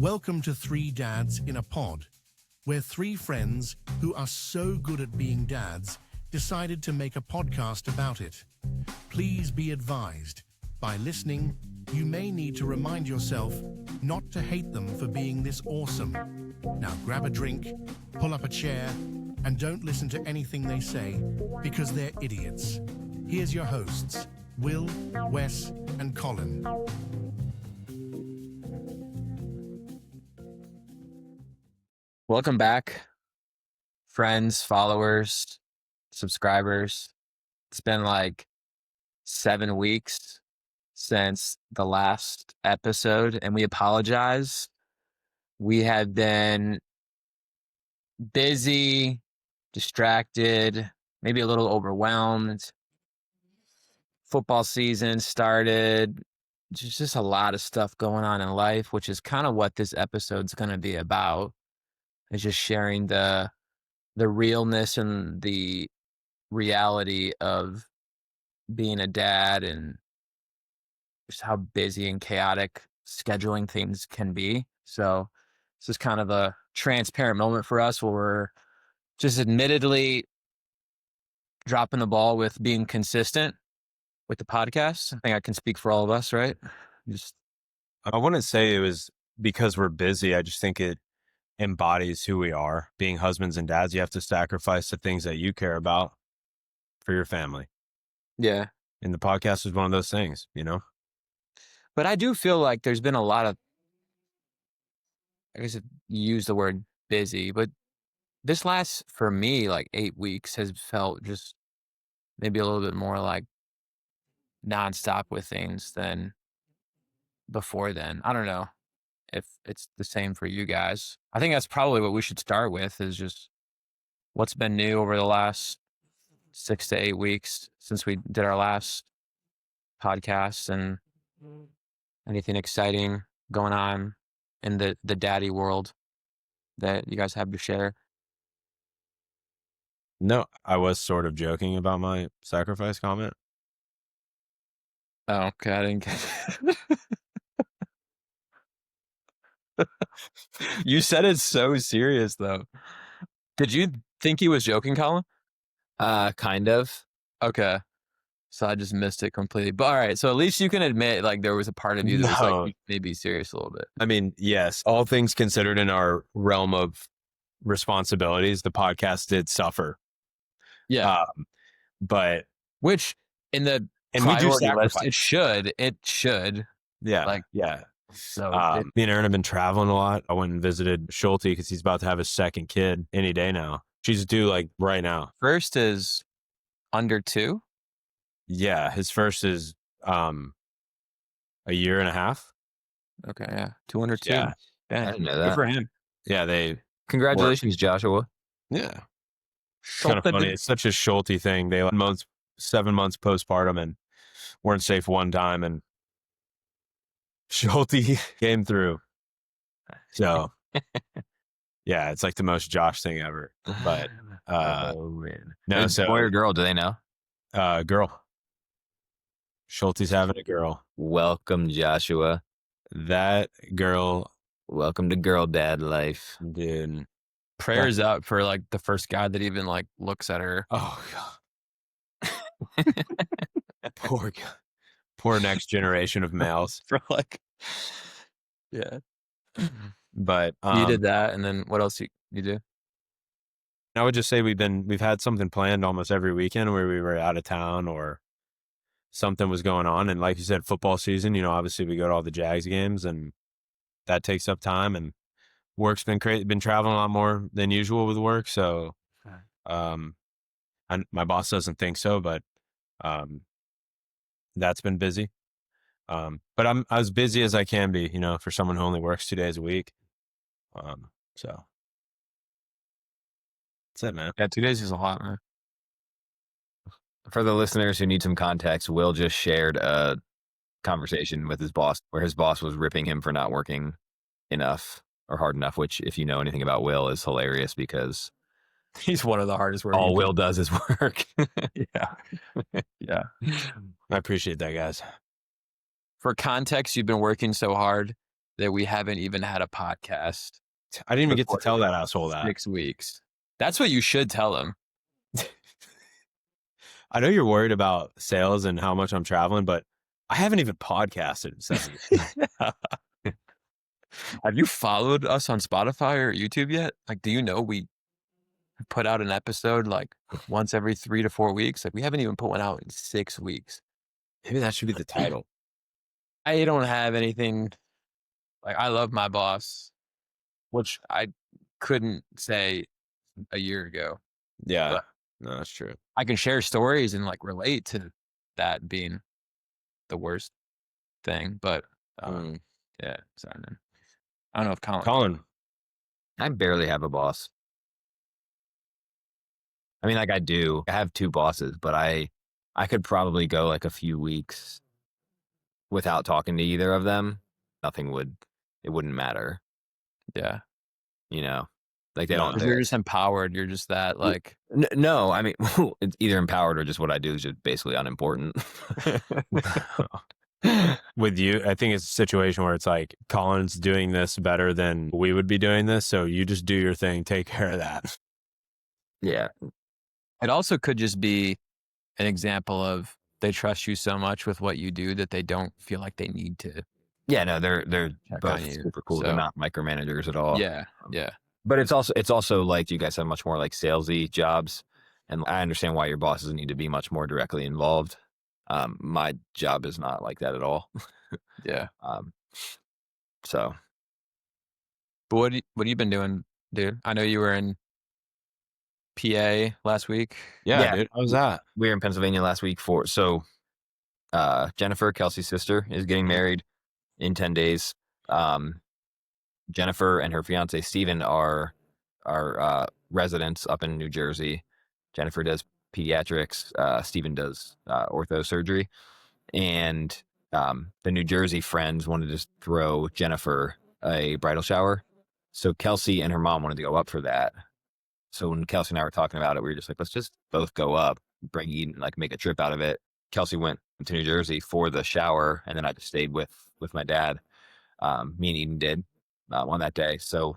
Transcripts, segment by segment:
Welcome to Three Dads in a Pod, where three friends who are so good at being dads decided to make a podcast about it. Please be advised, by listening, you may need to remind yourself not to hate them for being this awesome. Now grab a drink, pull up a chair, and don't listen to anything they say because they're idiots. Here's your hosts, Will, Wes, and Colin. Welcome back, friends, followers, subscribers. It's been like 7 weeks since the last episode, and we apologize. We have been busy, distracted, maybe a little overwhelmed. Football season started. There's just a lot of stuff going on in life, which is kind of what this episode's going to be about. Is just sharing the realness and the reality of being a dad and just how busy and chaotic scheduling things can be. So this is kind of a transparent moment for us where we're just admittedly dropping the ball with being consistent with the podcast. I think I can speak for all of us, right? I wouldn't say it was because we're busy. I just think it embodies who we are. Being husbands and dads, you have to sacrifice the things that you care about for your family. Yeah. And the podcast is one of those things, you know? But I do feel like there's been a lot of, I guess you use the word busy, but this last, for me, like 8 weeks has felt just maybe a little bit more like nonstop with things than before then. I don't know if it's the same for you guys. I think that's probably what we should start with, is just what's been new over the last 6 to 8 weeks since we did our last podcast, and anything exciting going on in the daddy world that you guys have to share. No, I was sort of joking about my sacrifice comment. Oh, okay. I didn't get You said it so serious, though. Did you think he was joking, Colin? Kind of. Okay. So I just missed it completely. But all right. So at least you can admit, like, there was a part of you that was No. like, maybe serious a little bit. I mean, yes, all things considered in our realm of responsibilities, the podcast did suffer. Yeah. But Which in the and we do priority list, sacrifice. it should. Yeah. Like, yeah. So me and Aaron have been traveling a lot. I went and visited Schulte because he's about to have his second kid any day now. She's due like right now. First is under 2. Yeah, his first is a year and a half. Okay, yeah, 2 under 2. Yeah. Dang. I didn't know Good that. for him. Yeah, Congratulations, Joshua. yeah. Kind of funny. It's such a Schulte thing. They 7 months postpartum and weren't safe one time, and Schulte came through. So yeah, it's like the most Josh thing ever. But Oh, man. no, Is so boy or girl? Do they know? girl. Schulte's having a girl. Welcome, Joshua. That girl, Welcome to girl dad life. dude. Prayers up for like the first guy that even like looks at her. Oh god. Poor next generation of males. For like, yeah. But You did that, and then what else you do? I would just say we've had something planned almost every weekend where we were out of town or something was going on. And like you said, football season, obviously we go to all the Jags games and that takes up time, and work's been crazy. Been traveling a lot more than usual with work. So, and my boss doesn't think so, but, that's been busy. But I'm as busy as I can be, for someone who only works 2 days a week. So that's it, man. Yeah, 2 days is a lot, man. For the listeners who need some context, Will just shared a conversation with his boss where his boss was ripping him for not working enough or hard enough, which, if you know anything about Will, is hilarious because He's one of the hardest working. all Will does is work. Yeah. Yeah. I appreciate that, guys. For context, you've been working so hard that we haven't even had a podcast I didn't even get to recorded tell that in asshole that. 6 weeks. That's what you should tell him. I know you're worried about sales and how much I'm traveling, but I haven't even podcasted in 7 years. Have you followed us on Spotify or YouTube yet? Like, do you know we put out an episode like once every 3 to 4 weeks? Like, we haven't even put one out in 6 weeks. Maybe that should be the title. I don't have anything. Like, I love my boss, which I couldn't say a year ago. Yeah. But No, that's true. I can share stories and like relate to that being the worst thing. But yeah, sorry, man. I don't know if Colin. I barely have a boss. I mean, like I do. I have 2 bosses, but I could probably go like a few weeks without talking to either of them. It wouldn't matter. Yeah. You know, like they No. don't. 'Cause you're just empowered. You're just that like. No, I mean, it's either empowered or just what I do is just basically unimportant. With you, I think it's a situation where it's like Colin's doing this better than we would be doing this. So you just do your thing, take care of that. Yeah. It also could just be an example of they trust you so much with what you do that they don't feel like they need to. Yeah, no, they're Check both on you, super cool. They're so- not micromanagers at all. Yeah. Yeah. But it's also like you guys have much more like salesy jobs, and I understand why your bosses need to be much more directly involved. My job is not like that at all. Yeah. So But what have you been doing, dude? I know you were in PA last week. Yeah. Dude. How was that? we were in Pennsylvania last week Jennifer, Kelsey's sister, is getting married in 10 days. Jennifer and her fiance Steven are residents up in New Jersey. Jennifer does pediatrics. Steven does ortho surgery. And the New Jersey friends wanted to throw Jennifer a bridal shower. So Kelsey and her mom wanted to go up for that. So when Kelsey and I were talking about it, we were just like, let's just both go up, bring Eden, like make a trip out of it. Kelsey went to New Jersey for the shower, and then I just stayed with my dad. Me and Eden did on that day. So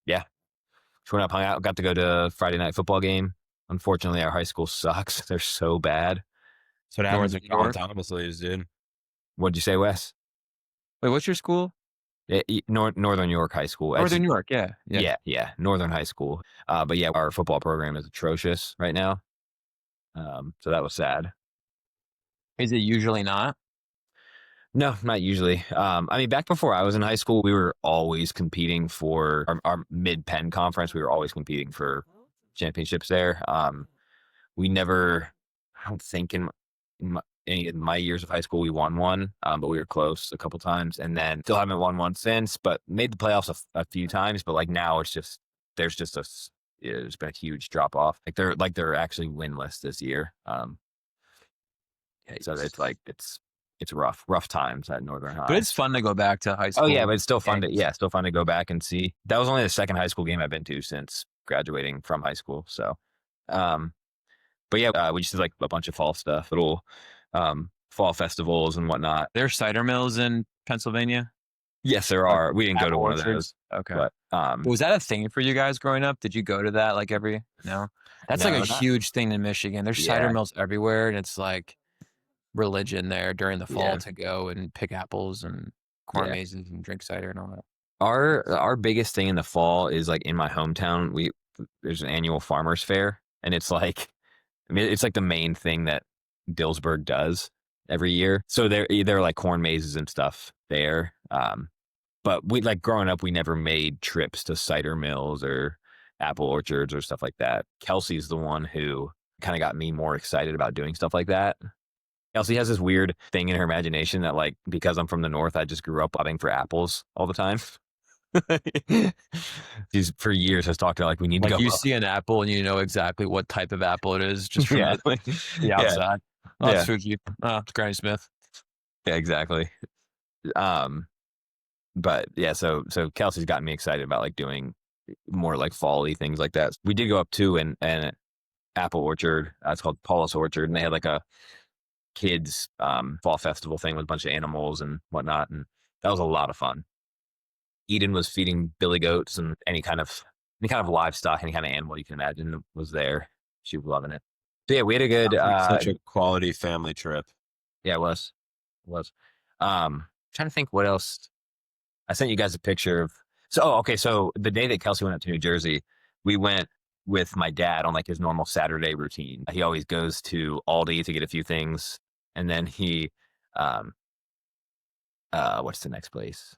yeah, just went up, hung out, got to go to Friday night football game. Unfortunately, our high school sucks. They're so bad. So that happens when New Colin York? Thomas leaves, dude. What'd you say, Wes? Wait, what's your school? Northern York High School. Northern New York. Yeah. Yeah, Northern High School. But yeah, our football program is atrocious right now. So that was sad. Is it usually not? No, not usually. I mean, back before I was in high school, we were always competing for our mid-Penn conference. We were always competing for championships there. We never, I don't think in any of my years of high school, we won one, but we were close a couple times, and then still haven't won one since, but made the playoffs a few times. But like now it's just, there's been a huge drop off. Like they're actually winless this year. So it's like, it's rough times at Northern High. But it's fun to go back to high school. Oh yeah, but it's still fun games. still fun to go back and see. That was only the second high school game I've been to since graduating from high school. So, but yeah, we just did like a bunch of fall stuff, little fall festivals and whatnot. There's cider mills in Pennsylvania. Yes, there are. We didn't go to Apple one of orchards? those, Okay. but Was that a thing for you guys growing up? Did you go to that like every? No, that's like No, a not- huge thing in Michigan. There's cider Yeah. mills everywhere, and it's like religion there during the fall Yeah. to go and pick apples and corn Yeah. mazes and drink cider and all that. our biggest thing in the fall is like in my hometown. There's an annual farmers fair, and it's like, I mean, it's like the main thing that Dillsburg does every year. So they're like corn mazes and stuff there. But we, like growing up, we never made trips to cider mills or apple orchards or stuff like that. Kelsey's the one who kind of got me more excited about doing stuff like that. Kelsey has this weird thing in her imagination that, like, because I'm from the north, I just grew up loving for apples all the time. She's for years has talked about like we need to Like go. you see an apple and you know exactly what type of apple it is just from Yeah. the outside. Oh, Yeah. it's Fuji. Oh, it's Granny Smith. Yeah, exactly. But yeah, so Kelsey's gotten me excited about like doing more like fall-y things like that. We did go up to an apple orchard. It's called Paulus Orchard, and they had like a kids fall festival thing with a bunch of animals and whatnot, and that was a lot of fun. Eden was feeding billy goats and any kind of livestock, any kind of animal you can imagine was there. She was loving it. So yeah, we had a good Such a quality family trip. yeah, it was. It was. Trying to think what else. I sent you guys a picture of so the day that Kelsey went up to New Jersey, we went with my dad on like his normal Saturday routine. He always goes to Aldi to get a few things, and then he what's the next place?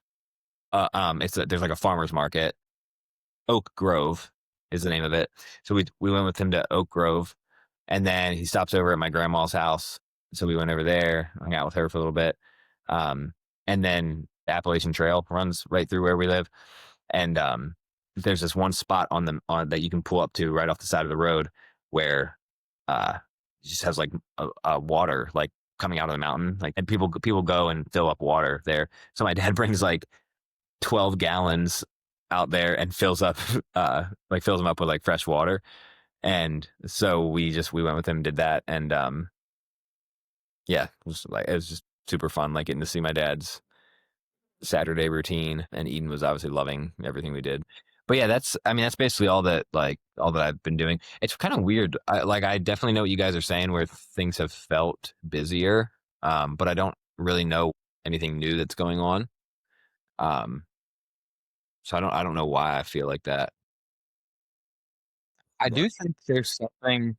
There's like a farmer's market. Oak Grove is the name of it. So we went with him to Oak Grove, and then he stops over at my grandma's house. So we went over there, hung out with her for a little bit. And then the Appalachian Trail runs right through where we live. And there's this one spot on that you can pull up to right off the side of the road where it just has like a water like coming out of the mountain. Like, and people go and fill up water there. So my dad brings like 12 gallons out there and fills them up with like fresh water. And so we went with him and did that. And yeah, it was just super fun, like getting to see my dad's Saturday routine, and Eden was obviously loving everything we did. But yeah, that's basically all that I've been doing. It's kind of weird. I definitely know what you guys are saying where things have felt busier. But I don't really know anything new that's going on. So I don't know why I feel like that. I do think there's something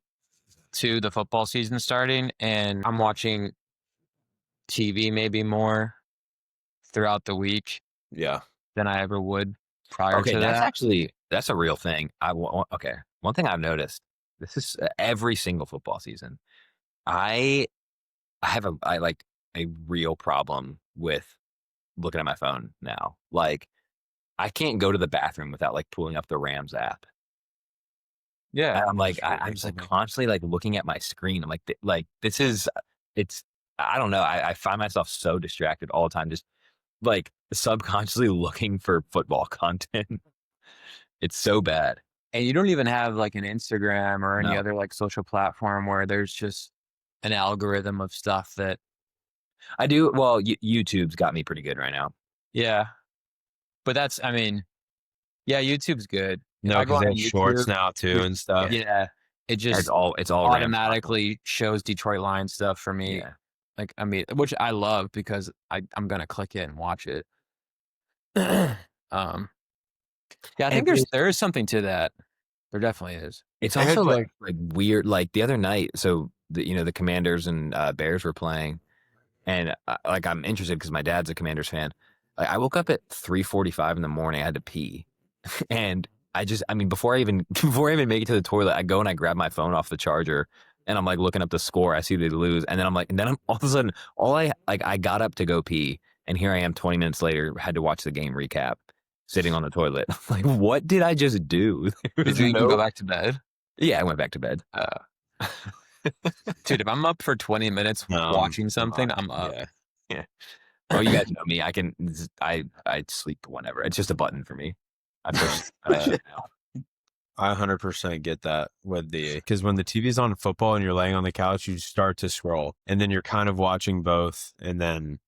to the football season starting, and I'm watching TV maybe more throughout the week Yeah. than I ever would prior to That's a real thing. Okay. One thing I've noticed, this is every single football season. I have a real problem with looking at my phone now. Like, I can't go to the bathroom without like pulling up the Rams app. Yeah. And I'm like, I'm just like constantly like looking at my screen. I'm like I don't know. I find myself so distracted all the time, just like subconsciously looking for football content. It's so bad. And you don't even have like an Instagram or any other like social platform where there's just an algorithm of stuff that I do. Well, YouTube's got me pretty good right now. yeah. But YouTube's good. No, because they have shorts now too and stuff. Yeah. It just It's all automatically shows Detroit Lions stuff for me. Yeah. Like, which I love because I'm going to click it and watch it. Yeah, I think there is something to that. There definitely is. It's also like weird. Like the other night, so the Commanders and Bears were playing, and like I'm interested because my dad's a Commanders fan. Like, I woke up at 3:45 in the morning. I had to pee, and before I even make it to the toilet, I go and I grab my phone off the charger, and I'm like looking up the score. I see they lose, and then I'm all of a sudden I got up to go pee, and here I am 20 minutes later, had to watch the game recap, sitting on the toilet. Like, what did I just do? Did you go back to bed? Yeah, I went back to bed. Dude, if I'm up for 20 minutes watching something, I'm up. Yeah. Well, you guys know me. I sleep whenever. It's just a button for me. I shit now. I 100% get that because when the TV's on football and you're laying on the couch, you start to scroll, and then you're kind of watching both, and then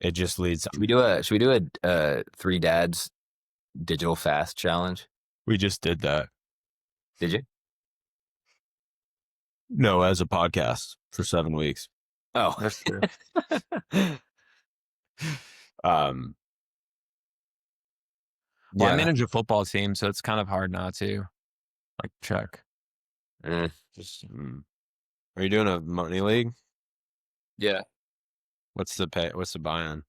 it just leads. Should we do a three dads digital fast challenge? We just did that. Did you? No, as a podcast for 7 weeks. Oh, that's true. Well, I manage a football team, so it's kind of hard not to check. Are you doing a money league? Yeah. What's the pay? What's the buy-in?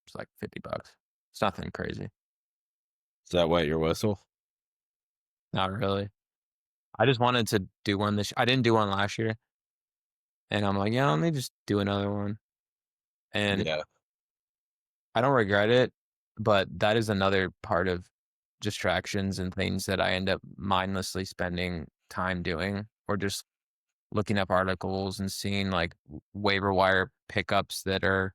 It's like $50. It's nothing crazy. Is that wet your whistle? Not really. I just wanted to do one I didn't do one last year. And I'm like, let me just do another one. And I don't regret it, but that is another part of distractions and things that I end up mindlessly spending time doing, or just looking up articles and seeing like waiver wire pickups that are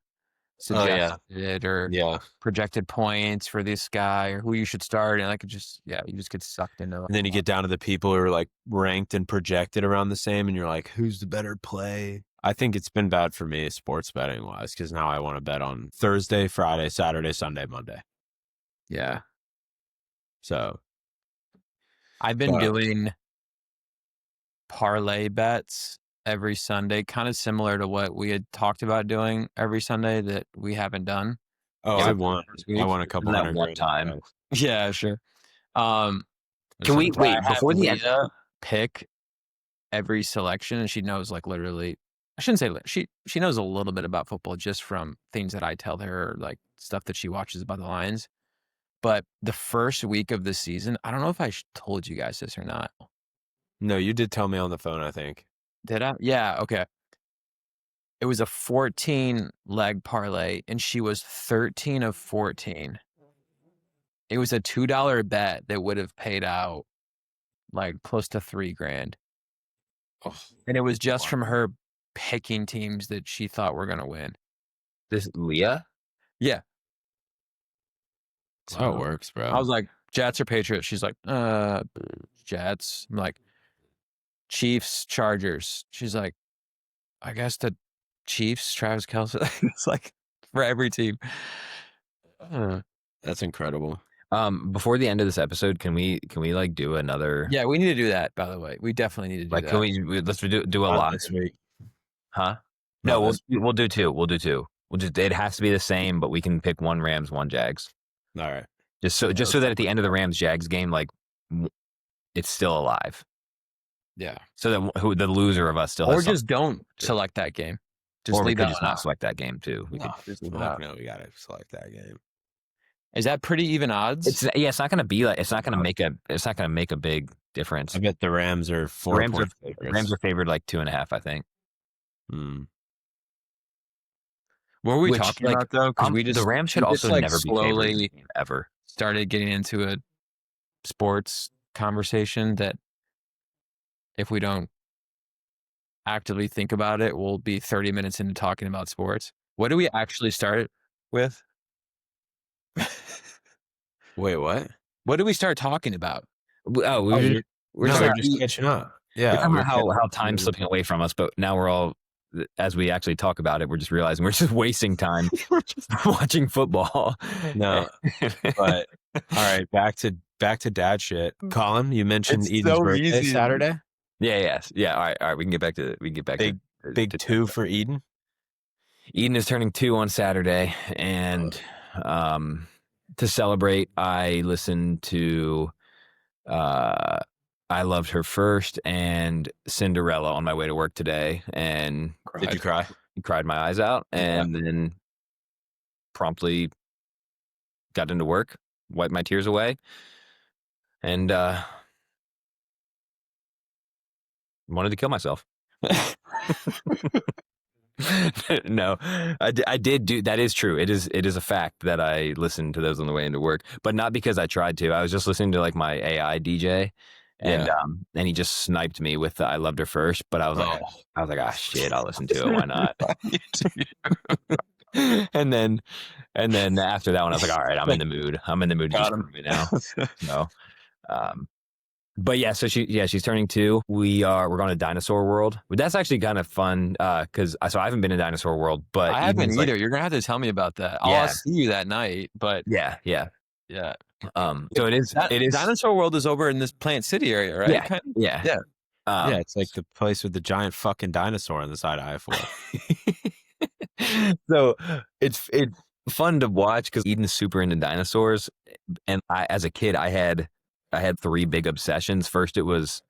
suggested or projected points for this guy or who you should start, and you just get sucked into it. And then you get down to the people who are like ranked and projected around the same, and you're like, who's the better play? I think it's been bad for me sports betting wise, because now I want to bet on Thursday, Friday, Saturday, Sunday, Monday. Yeah. So I've been But- doing parlay bets every Sunday, kind of similar to what we had talked about doing every Sunday that we haven't done. oh, Yeah, I this won week. a couple That hundred one grand. time. Yeah, sure. Can we But I wait have before the end? Leah pick every selection, and she knows like literally. I shouldn't say she knows a little bit about football just from things that I tell her, or like stuff that she watches about the Lions. But the first week of the season, I don't know if I told you guys this or not. No, you did tell me on the phone, I think. Did I? Yeah. Okay. It was a 14 leg parlay, and she was 13 of 14. It was a $2 bet that would have paid out like close to $3,000. Oh, And it was just wow. from her picking teams that she thought were going to win. This Leah? Yeah. That's how it works, bro. I was like, Jets or Patriots? She's like, Jets. I'm like, Chiefs, Chargers. She's like, I guess the Chiefs, Travis Kelce. It's like for every team. That's incredible. Before the end of this episode, can we like do another? Yeah, we need to do that, by the way. We definitely need to do Like, that. can let's do a Not lot this week. Huh? Not No, this- we'll do two. We'll do two. It has to be the same, but we can pick one Rams, one Jags. All right. Just so that at the end of the Rams Jags game, like it's still alive. Yeah. So that the loser of us still Or has just don't select that game. Just or we leave could that just one not out. select that game too. We could No, just leave it fuck out. no, we gotta select that game. Is that pretty even odds? it's not going to be like it's not going to make a big difference. I bet the Rams are The 4 Rams point are favorites. Rams are favored like 2.5, I think. Hmm. What were we Which, talking like, about though? Because we just the Rams should we just, also like, never be favored in slowly the game, ever. started getting into a sports conversation that if we don't actively think about it, we'll be 30 minutes into talking about sports. What do we actually start with? Wait, what? What do we start talking about? Oh, We're just just catching up. Yeah, talking we're about how catching up. time's slipping away from us, but now we're all, as we actually talk about it, we're just realizing we're just wasting time watching football. No, but all right, back to dad shit. Colin, you mentioned It's Eden's so birthday easy. Saturday. Yeah. All right. We can get back to Big to 2 for Eden. Eden is turning 2 on Saturday, and to celebrate, I listened to I Loved Her First and Cinderella on my way to work today, and Did you cry? cried my eyes out, and then promptly got into work, wiped my tears away, and wanted to kill myself. No, I did do that. Is true. It is a fact that I listened to those on the way into work, but not because I tried to. I was just listening to like my AI DJ, and he just sniped me with I Loved Her First. But I was like, ah, shit, I'll listen to it. Why not? and then after that one, I was like, all right, I'm in the mood. I'm in the mood to just prove it now. So, but yeah, so she's turning 2. We're going to Dinosaur World. But that's actually kind of fun because I haven't been to Dinosaur World, but I haven't either. You're gonna have to tell me about that. I'll see you that night. But yeah. So it is. Dinosaur World is over in this Plant City area, right? Yeah. Yeah. Yeah, it's like the place with the giant fucking dinosaur on the side of I-4. So it's fun to watch because Eden's super into dinosaurs, and as a kid, I had 3 big obsessions. First, it was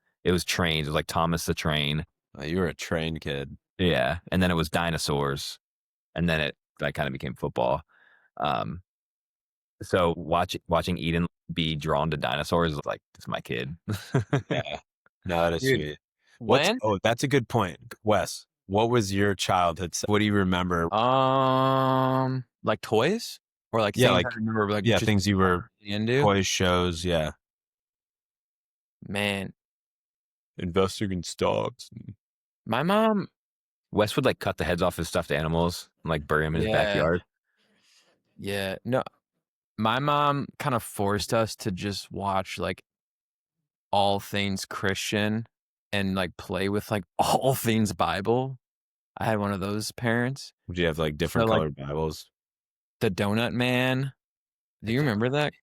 trains. It was like Thomas the Train. You were a train kid. Yeah, and then it was dinosaurs, and then that kind of became football. So watching Eden be drawn to dinosaurs is like, this is my kid. Yeah, no, that is Dude, sweet. That's a good point, Wes. What was your childhood? What do you remember? Like toys or like Yeah, things like I remember, like yeah, just things you were into. toys, shows, yeah. Man, Investigating dogs. my mom. Wes would like cut the heads off his stuffed animals and like bury them in his backyard. Yeah, no, my mom kind of forced us to just watch like all things Christian and like play with like all things Bible. I had one of those parents. Would you have like different So, like, colored Bibles? The Donut Man. Do you remember that?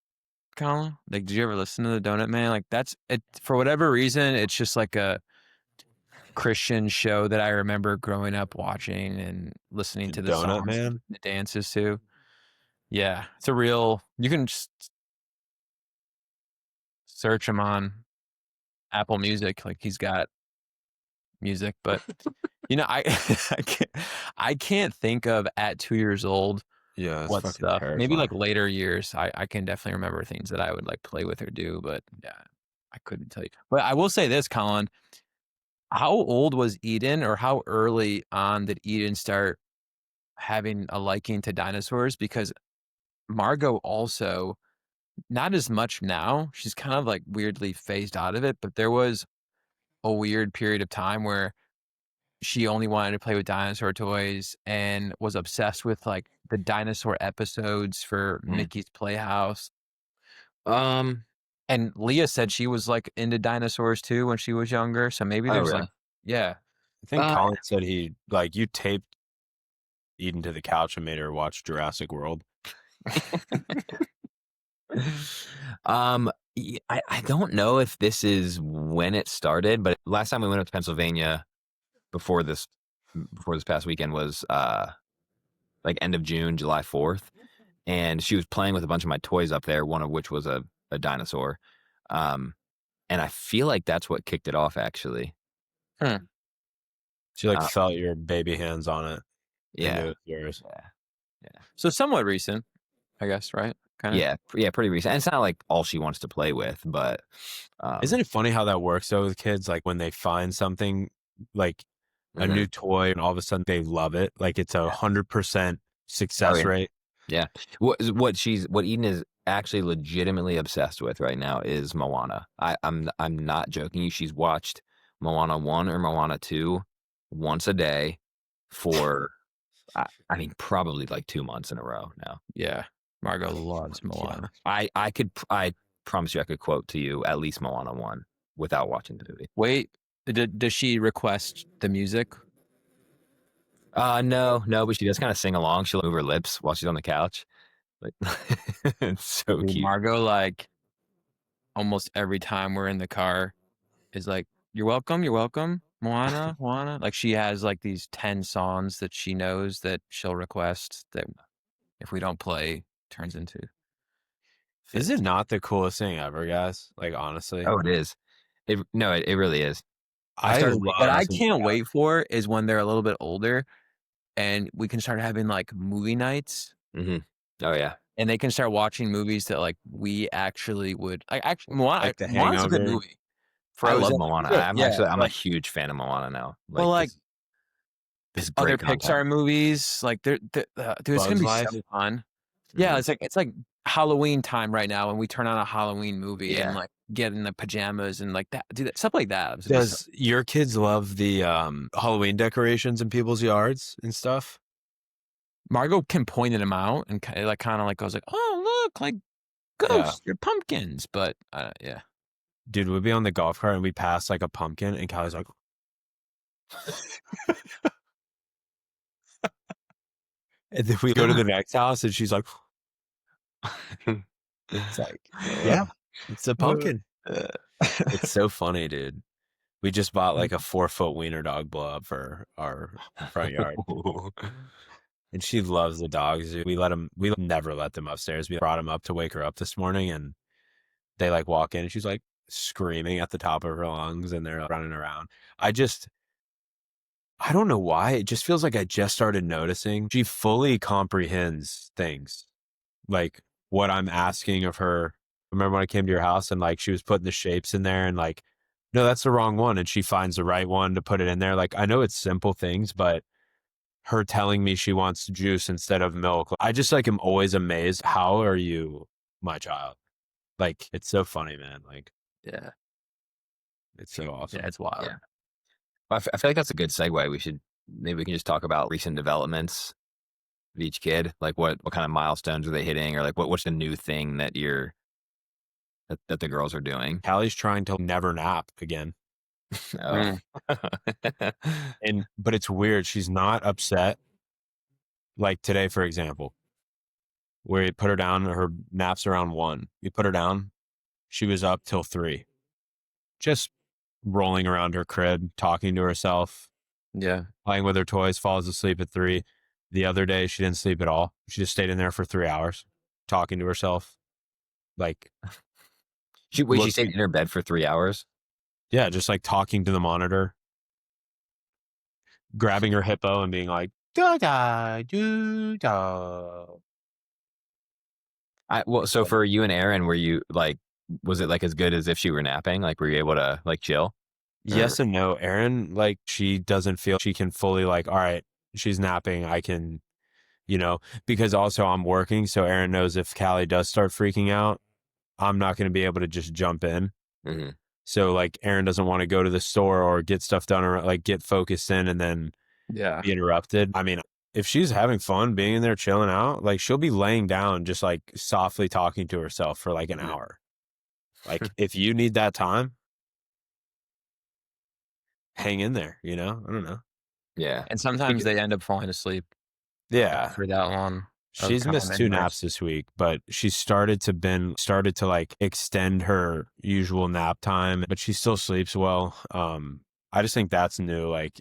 Colin? Like, did you ever listen to the Donut Man? Like, that's it. For whatever reason, it's just like a Christian show that I remember growing up watching and listening The to the Donut songs, Man? the dances too. Yeah, it's a real. You can just search him on Apple Music. Like, he's got music, but I I can't think of at 2 years old Yeah, that's what fucking stuff. Maybe like terrifying. later years, I can definitely remember things that I would like play with or do, but yeah, I couldn't tell you. But I will say this, Colin. How old was Eden, or how early on did Eden start having a liking to dinosaurs? Because Margot also, not as much now. She's kind of like weirdly phased out of it, but there was a weird period of time where she only wanted to play with dinosaur toys and was obsessed with like the dinosaur episodes for Mickey's Playhouse. And Leah said she was like into dinosaurs too when she was younger. So maybe Oh, there's really? like, yeah. I think Uh, Colin said you taped Eden to the couch and made her watch Jurassic World. I don't know if this is when it started, but last time we went up to Pennsylvania before this past weekend was like end of June, July 4th. And she was playing with a bunch of my toys up there, one of which was a dinosaur. And I feel like that's what kicked it off, actually. She Uh, felt your baby hands on it. And knew yeah. it was yours. Yeah. So somewhat recent, I guess, right? Kind of. Yeah, pretty recent. And it's not like all she wants to play with, but Isn't it funny how that works though with kids? Like when they find something like a new toy and all of a sudden they love it. Like it's 100% success yeah. rate. Yeah. What Eden is actually legitimately obsessed with right now is Moana. I'm not joking you. She's watched Moana 1 or Moana 2 once a day for I mean probably like 2 months in a row now. Yeah. Margot loves Moana. I promise you I could quote to you at least Moana 1 without watching the movie. Wait, does she request the music? No, but she does kind of sing along. She'll move her lips while she's on the couch. Like it's so Dude, cute. Margot, like almost every time we're in the car, is like, you're welcome, Moana. Like she has like these 10 songs that she knows that she'll request that if we don't play, turns into. Is it not the coolest thing ever, guys? Like honestly. Oh, it is. It really is. What I can't wait for is when they're a little bit older and we can start having like movie nights. Mm-hmm. Oh yeah. And they can start watching movies that like we actually would like. Actually, Moana, Like The Moana's a good Hangover. movie. I love Frozen, Moana. yeah, I'm a like, huge fan of Moana now. well, like this is other great content. Pixar movies, like dude, it's gonna be so fun. Yeah, it's like Halloween time right now, and we turn on a Halloween movie and like get in the pajamas and like that, do that stuff like that. Does your kids love the Halloween decorations in people's yards and stuff? Margot can point them out and kind of like goes like, oh look, like ghosts or pumpkins, but yeah. Dude, we'd be on the golf cart and we pass like a pumpkin and Callie's like and then we go to the next house and she's like it's like yeah, it's a pumpkin. It's so funny, dude. We just bought like a 4-foot wiener dog blow up for our front yard. And she loves the dogs. We never let them upstairs. We brought them up to wake her up this morning and they like walk in and she's like screaming at the top of her lungs and they're running around. I don't know why. It just feels like I just started noticing. She fully comprehends things. Like what I'm asking of her. Remember when I came to your house and like she was putting the shapes in there and like, no, that's the wrong one. And she finds the right one to put it in there. Like I know it's simple things, but her telling me she wants juice instead of milk. I just like am always amazed. How are you, my child? Like it's so funny, man. Like Yeah. It's so awesome. Yeah, it's wild. Yeah. I feel like that's a good segue. Maybe we can just talk about recent developments of each kid. Like what kind of milestones are they hitting, or like what's the new thing that that the girls are doing? Callie's trying to never nap again. Oh. But it's weird. She's not upset. Like today, for example, where he put her down. Her naps around 1. We put her down. She was up till 3, just rolling around her crib, talking to herself, Yeah. playing with her toys, falls asleep at 3. The other day, she didn't sleep at all. She just stayed in there for 3 hours, talking to herself. Like, She stayed in her bed for 3 hours? yeah, just like talking to the monitor, grabbing her hippo and being like, da da do da. So for you and Aaron, were you like, was it like as good as if she were napping? Like, were you able to like chill? Yes and no. Erin, like, she doesn't feel she can fully, like, all right, she's napping. I can, because also I'm working. So Erin knows if Callie does start freaking out, I'm not going to be able to just jump in. Mm-hmm. So, like, Erin doesn't want to go to the store or get stuff done or like get focused in and then Yeah. be interrupted. I mean, if she's having fun being in there chilling out, like, she'll be laying down just like softly talking to herself for like an hour. Like, if you need that time, hang in there, I don't know. Yeah. And sometimes they end up falling asleep Yeah. after that long. She's missed 2 naps this week, but she started to like extend her usual nap time, but she still sleeps well. I just think that's new. Like,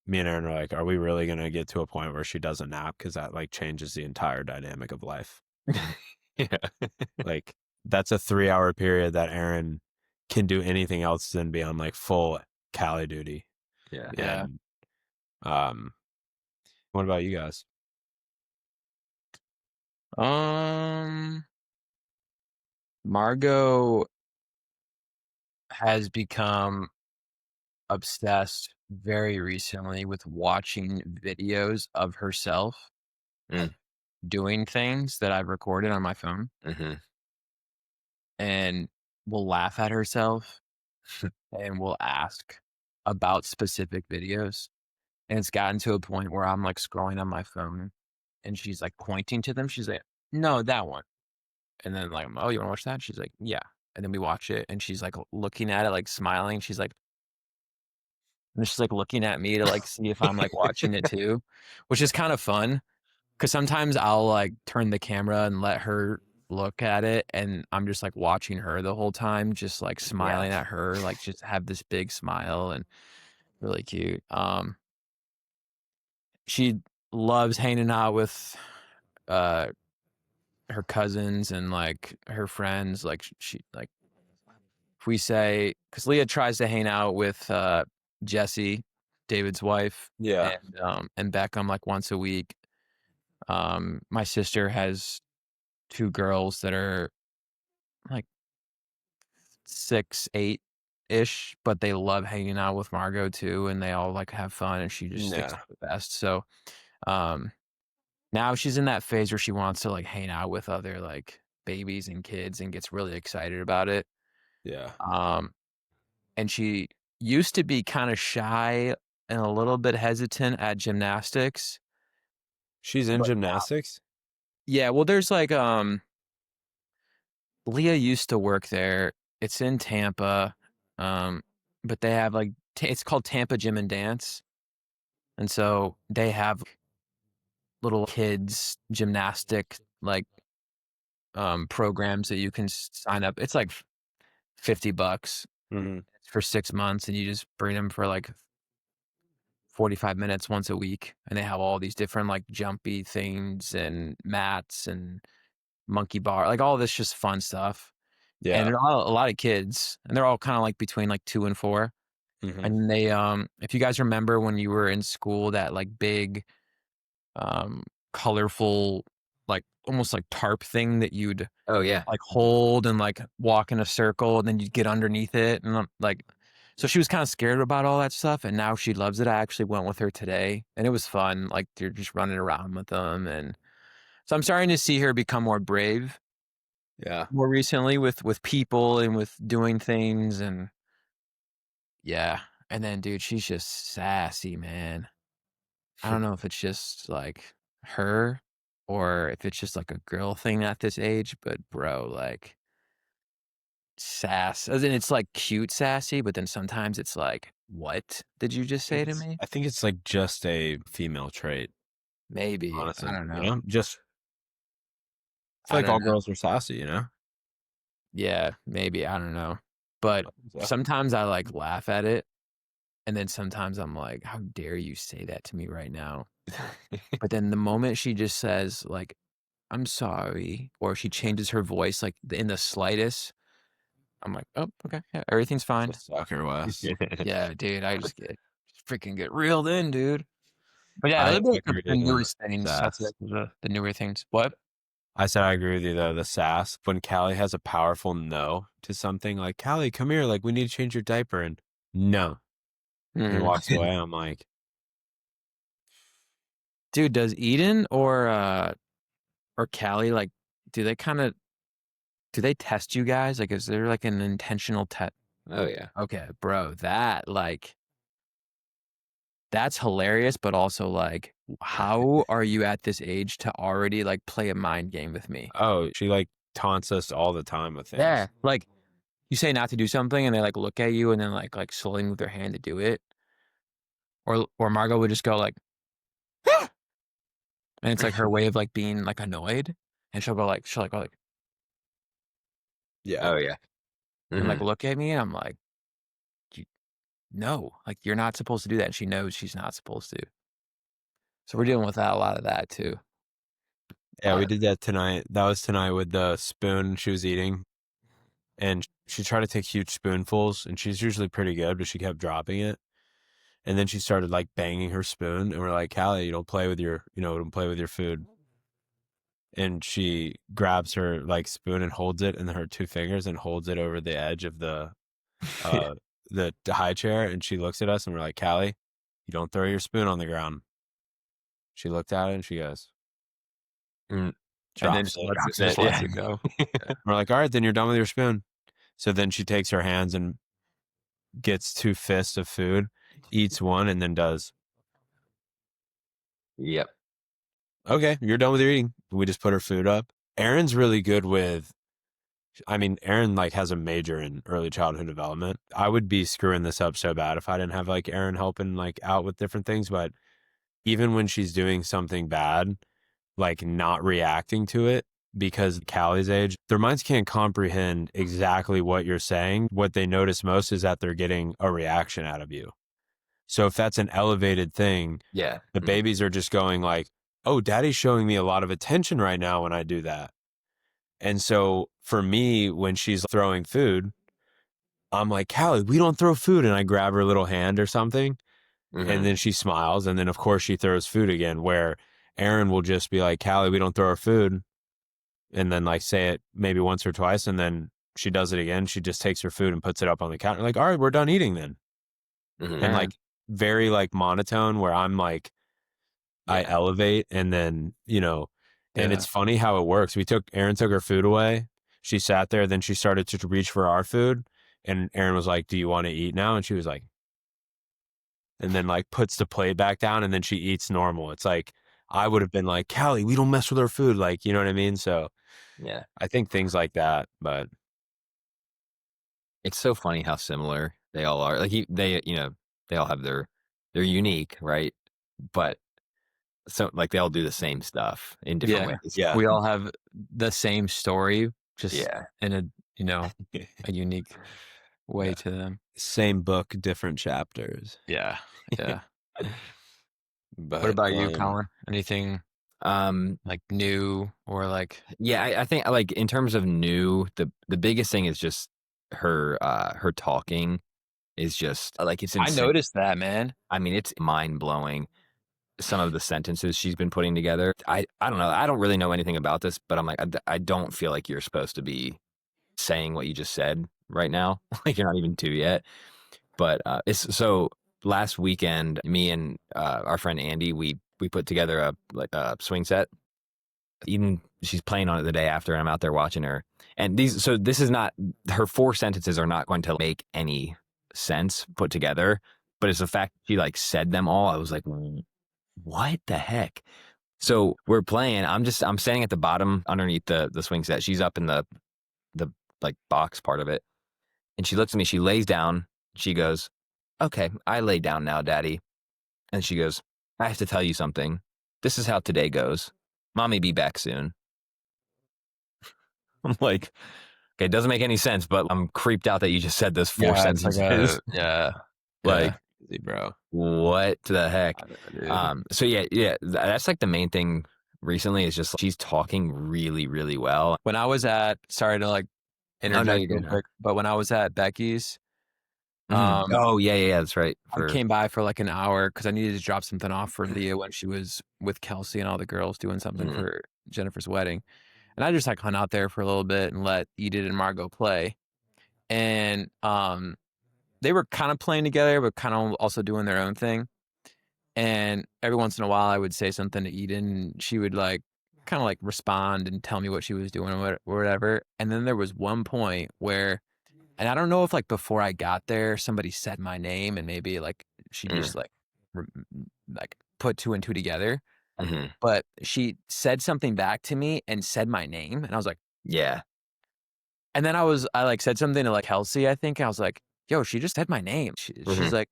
me and Aaron are like, are we really going to get to a point where she doesn't nap? Because that like changes the entire dynamic of life. Yeah. Like, that's a 3-hour period that Aaron can do anything else than be on like full Cali duty. Yeah. Yeah. And, what about you guys? Margot has become obsessed very recently with watching videos of herself doing things that I've recorded on my phone, Mm-hmm. and will laugh at herself and will ask about specific videos. And it's gotten to a point where I'm like scrolling on my phone and she's like pointing to them. She's like, no, that one. And then like, oh, you want to watch that? She's like, yeah. And then we watch it and she's like looking at it, like smiling. She's like, and she's like looking at me to like see if I'm like watching it too, which is kind of fun. Cause sometimes I'll like turn the camera and let her look at it and I'm just like watching her the whole time, just like smiling at her, like just have this big smile and really cute. She loves hanging out with her cousins and like her friends. Like she like if we say, because Leah tries to hang out with Jessie, David's wife, Yeah. and Beckham like once a week. My sister has 2 girls that are like 6, 8-ish, but they love hanging out with Margot too, and they all like have fun, and she just thinks Yeah. it's the best. So, now she's in that phase where she wants to like hang out with other like babies and kids and gets really excited about it. Yeah. And she used to be kind of shy and a little bit hesitant at gymnastics. She's in But gymnastics? yeah, well, there's like Leah used to work there. It's in Tampa, but they have like it's called Tampa Gym and Dance, and so they have little kids gymnastic like programs that you can sign up. It's like $50 Mm-hmm. for 6 months, and you just bring them for like 45 minutes once a week, and they have all these different like jumpy things and mats and monkey bar, like all this just fun stuff. And Yeah. there are a lot of kids, and they're all kind of like between like 2 and 4. Mm-hmm. And they if you guys remember when you were in school, that like big colorful like almost like tarp thing that you'd Oh yeah. like hold and like walk in a circle and then you'd get underneath it and like so she was kind of scared about all that stuff and now she loves it. I actually went with her today and it was fun. Like you're just running around with them, and so I'm starting to see her become more brave Yeah. more recently with people and with doing things. And yeah, and then dude, she's just sassy, man. I don't know if it's just like her or if it's just like a girl thing at this age, but bro, like sass, as in it's like cute sassy, but then sometimes it's like, what did you just say to me? I think it's like just a female trait, Maybe. I honestly. don't know. Just feel I like all don't know. girls are sassy, you know? Yeah, maybe, I don't know. But So- sometimes I like laugh at it, and then sometimes I'm like, how dare you say that to me right now? But then the moment she just says like, I'm sorry, or she changes her voice like in the slightest, I'm like, oh, okay, yeah, everything's fine. Sucker Wes. Yeah, dude, I just freaking get reeled in, dude. But yeah, I those are like agree the with newest things. I'll say sass. the newer things. What? I said I agree with you though. The sass when Callie has a powerful no to something, like Callie, come here, like we need to change your diaper, and no, and Mhm. walks away. I'm like, Dude, does Eden or Callie like do they test you guys? Like, is there like an intentional test? Oh yeah. Okay, bro, that's hilarious, but also like, how are you at this age to already like play a mind game with me? oh, she like taunts us all the time with things. Yeah, like you say not to do something, and they like look at you, and then like slowly move their hand to do it, or Margot would just go like, and it's like her way of like being like annoyed, and she'll go like, Yeah. Oh yeah. and like Mhm. look at me, and I'm like, you, no, like you're not supposed to do that, and she knows she's not supposed to. So we're dealing with that, a lot of that too. Yeah, we did that tonight. That was tonight with the spoon she was eating. And she tried to take huge spoonfuls, and she's usually pretty good, but she kept dropping it. And then she started like banging her spoon, and we're like, Callie, you don't play with your, don't play with your food. And she grabs her like spoon and holds it in her two fingers and holds it over the edge of uh the high chair. And she looks at us, and we're like, Callie, you don't throw your spoon on the ground. She looked at it and she goes, Mm. And then drops she it. lets Drops just it, lets yeah. it go. We're like, all right, then you're done with your spoon. So then she takes her hands and gets two fists of food, eats one, and then does, Yep. okay, you're done with your eating. We just put her food up. Erin's really good with, Erin like has a major in early childhood development. I would be screwing this up so bad if I didn't have like Erin helping like out with different things. But even when she's doing something bad, like not reacting to it, because Callie's age, their minds can't comprehend exactly what you're saying. What they notice most is that they're getting a reaction out of you. So if that's an elevated thing, Yeah. the Mhm. babies are just going like, oh, daddy's showing me a lot of attention right now when I do that. And so for me, when she's throwing food, I'm like, Callie, we don't throw food. And I grab her little hand or something. And Mhm. then she smiles. And then, of course, she throws food again, where Erin will just be like, Callie, we don't throw our food. And then, like, say it maybe once or twice. And then she does it again. She just takes her food and puts it up on the counter. Like, all right, we're done eating then. Mhm. And Yeah. like, very like monotone, where I'm like, I Yeah. elevate, and then, and Yeah. it's funny how it works. Erin took her food away. She sat there, then she started to reach for our food, and Erin was like, do you want to eat now? And she was like, and then like puts the plate back down, and then she eats normal. It's like, I would have been like, Callie, we don't mess with our food. Like, you know what I mean? So Yeah. I think things like that, but It's so funny how similar they all are. Like they all have they're unique, right? But so like they all do the same stuff in different Yeah. ways. yeah. We all have the same story, just Yeah. in a unique way Yeah. to them. Same book, different chapters. Yeah. Yeah. But What about you, Colin? Anything Um like new or like yeah, I think like in terms of new, the biggest thing is just her talking is just like it's I insane. noticed that, man. I mean, it's mind blowing. Some of the sentences she's been putting together. I don't know. I don't really know anything about this, but I'm like, I don't feel like you're supposed to be saying what you just said right now. Like you're not even two yet. But it's so last weekend, me and our friend Andy, we put together a swing set. Even she's playing on it the day after, and I'm out there watching her. And this is not her four sentences are not going to make any sense put together. But it's the fact she like said them all. I was like, what the heck? So we're playing. I'm standing at the bottom underneath the swing set. She's up in the like box part of it. And she looks at me, she lays down, she goes, okay, I lay down now, Daddy. And she goes, I have to tell you something. This is how today goes. Mommy be back soon. I'm like, okay, it doesn't make any sense, but I'm creeped out that you just said those 4 Yeah, it's like sentences. yeah. Like, Easy, bro. what the heck? I know, dude. So yeah, that's like the main thing recently is just she's talking really, really well. When I was at, sorry to like No, interject you're real good, no. quick, but when I was at Becky's, Oh yeah, that's right. I came by for like an hour because I needed to drop something off for Leah when she was with Kelsey and all the girls doing something for Jennifer's wedding. And I just like hung out there for a little bit and let Edith and Margot play. And they were kind of playing together, but kind of also doing their own thing. And every once in a while, I would say something to Eden, and she would like kind of like respond and tell me what she was doing or whatever. And then there was one point where, and I don't know if like before I got there, somebody said my name, and maybe like she just like put 2 and 2 together. But she said something back to me and said my name, and I was like, yeah. And then I like said something to like Kelsey, I think. And I was like, yo, she just said my name. She's like,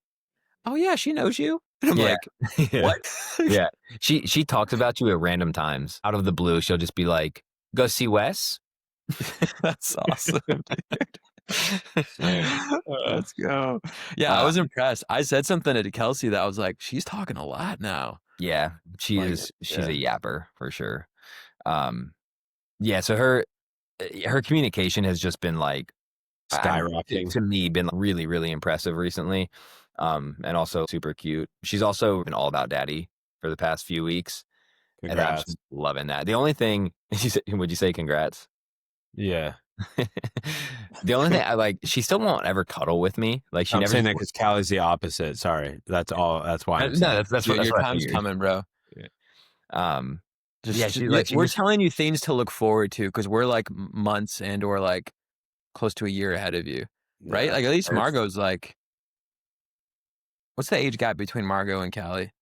oh yeah, she knows you. And I'm like, what? Yeah. She talks about you at random times. Out of the blue, she'll just be like, go see Wes. That's awesome, dude. Let's go. Yeah, I was impressed. I said something to Kelsey that I was like, she's talking a lot now. Yeah, she's a yapper for sure. Yeah, so her communication has just been like skyrocketing to me, been really, really impressive recently. And also super cute. She's also been all about daddy for the past few weeks. Congrats. And I'm just loving that. The only thing, would you say congrats? Yeah. The only thing I like, she still won't ever cuddle with me. Like she I'm never saying that because Callie's the opposite. Sorry, that's all. That's why. No, that's Dude, what your I time's figured. coming, bro. We're telling you things to look forward to because we're like months and or like close to a year ahead of you, right? Like at least Margot's like, what's the age gap between Margot and Callie?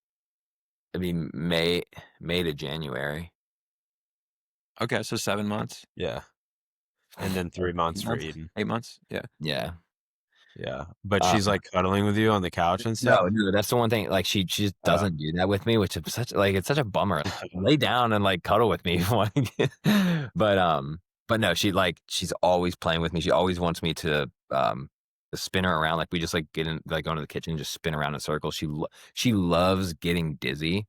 I mean, May to January. Okay, so 7 months. Yeah. And then 3 months for Eden. 8 months. Yeah. Yeah. Yeah. But she's like cuddling with you on the couch and stuff. No, that's the one thing. Like she just doesn't do that with me, which is it's such a bummer. Lay down and like cuddle with me. But no, she's always playing with me. She always wants me to spin her around. Like we just like get in, like go into the kitchen and just spin around in circles. She loves getting dizzy.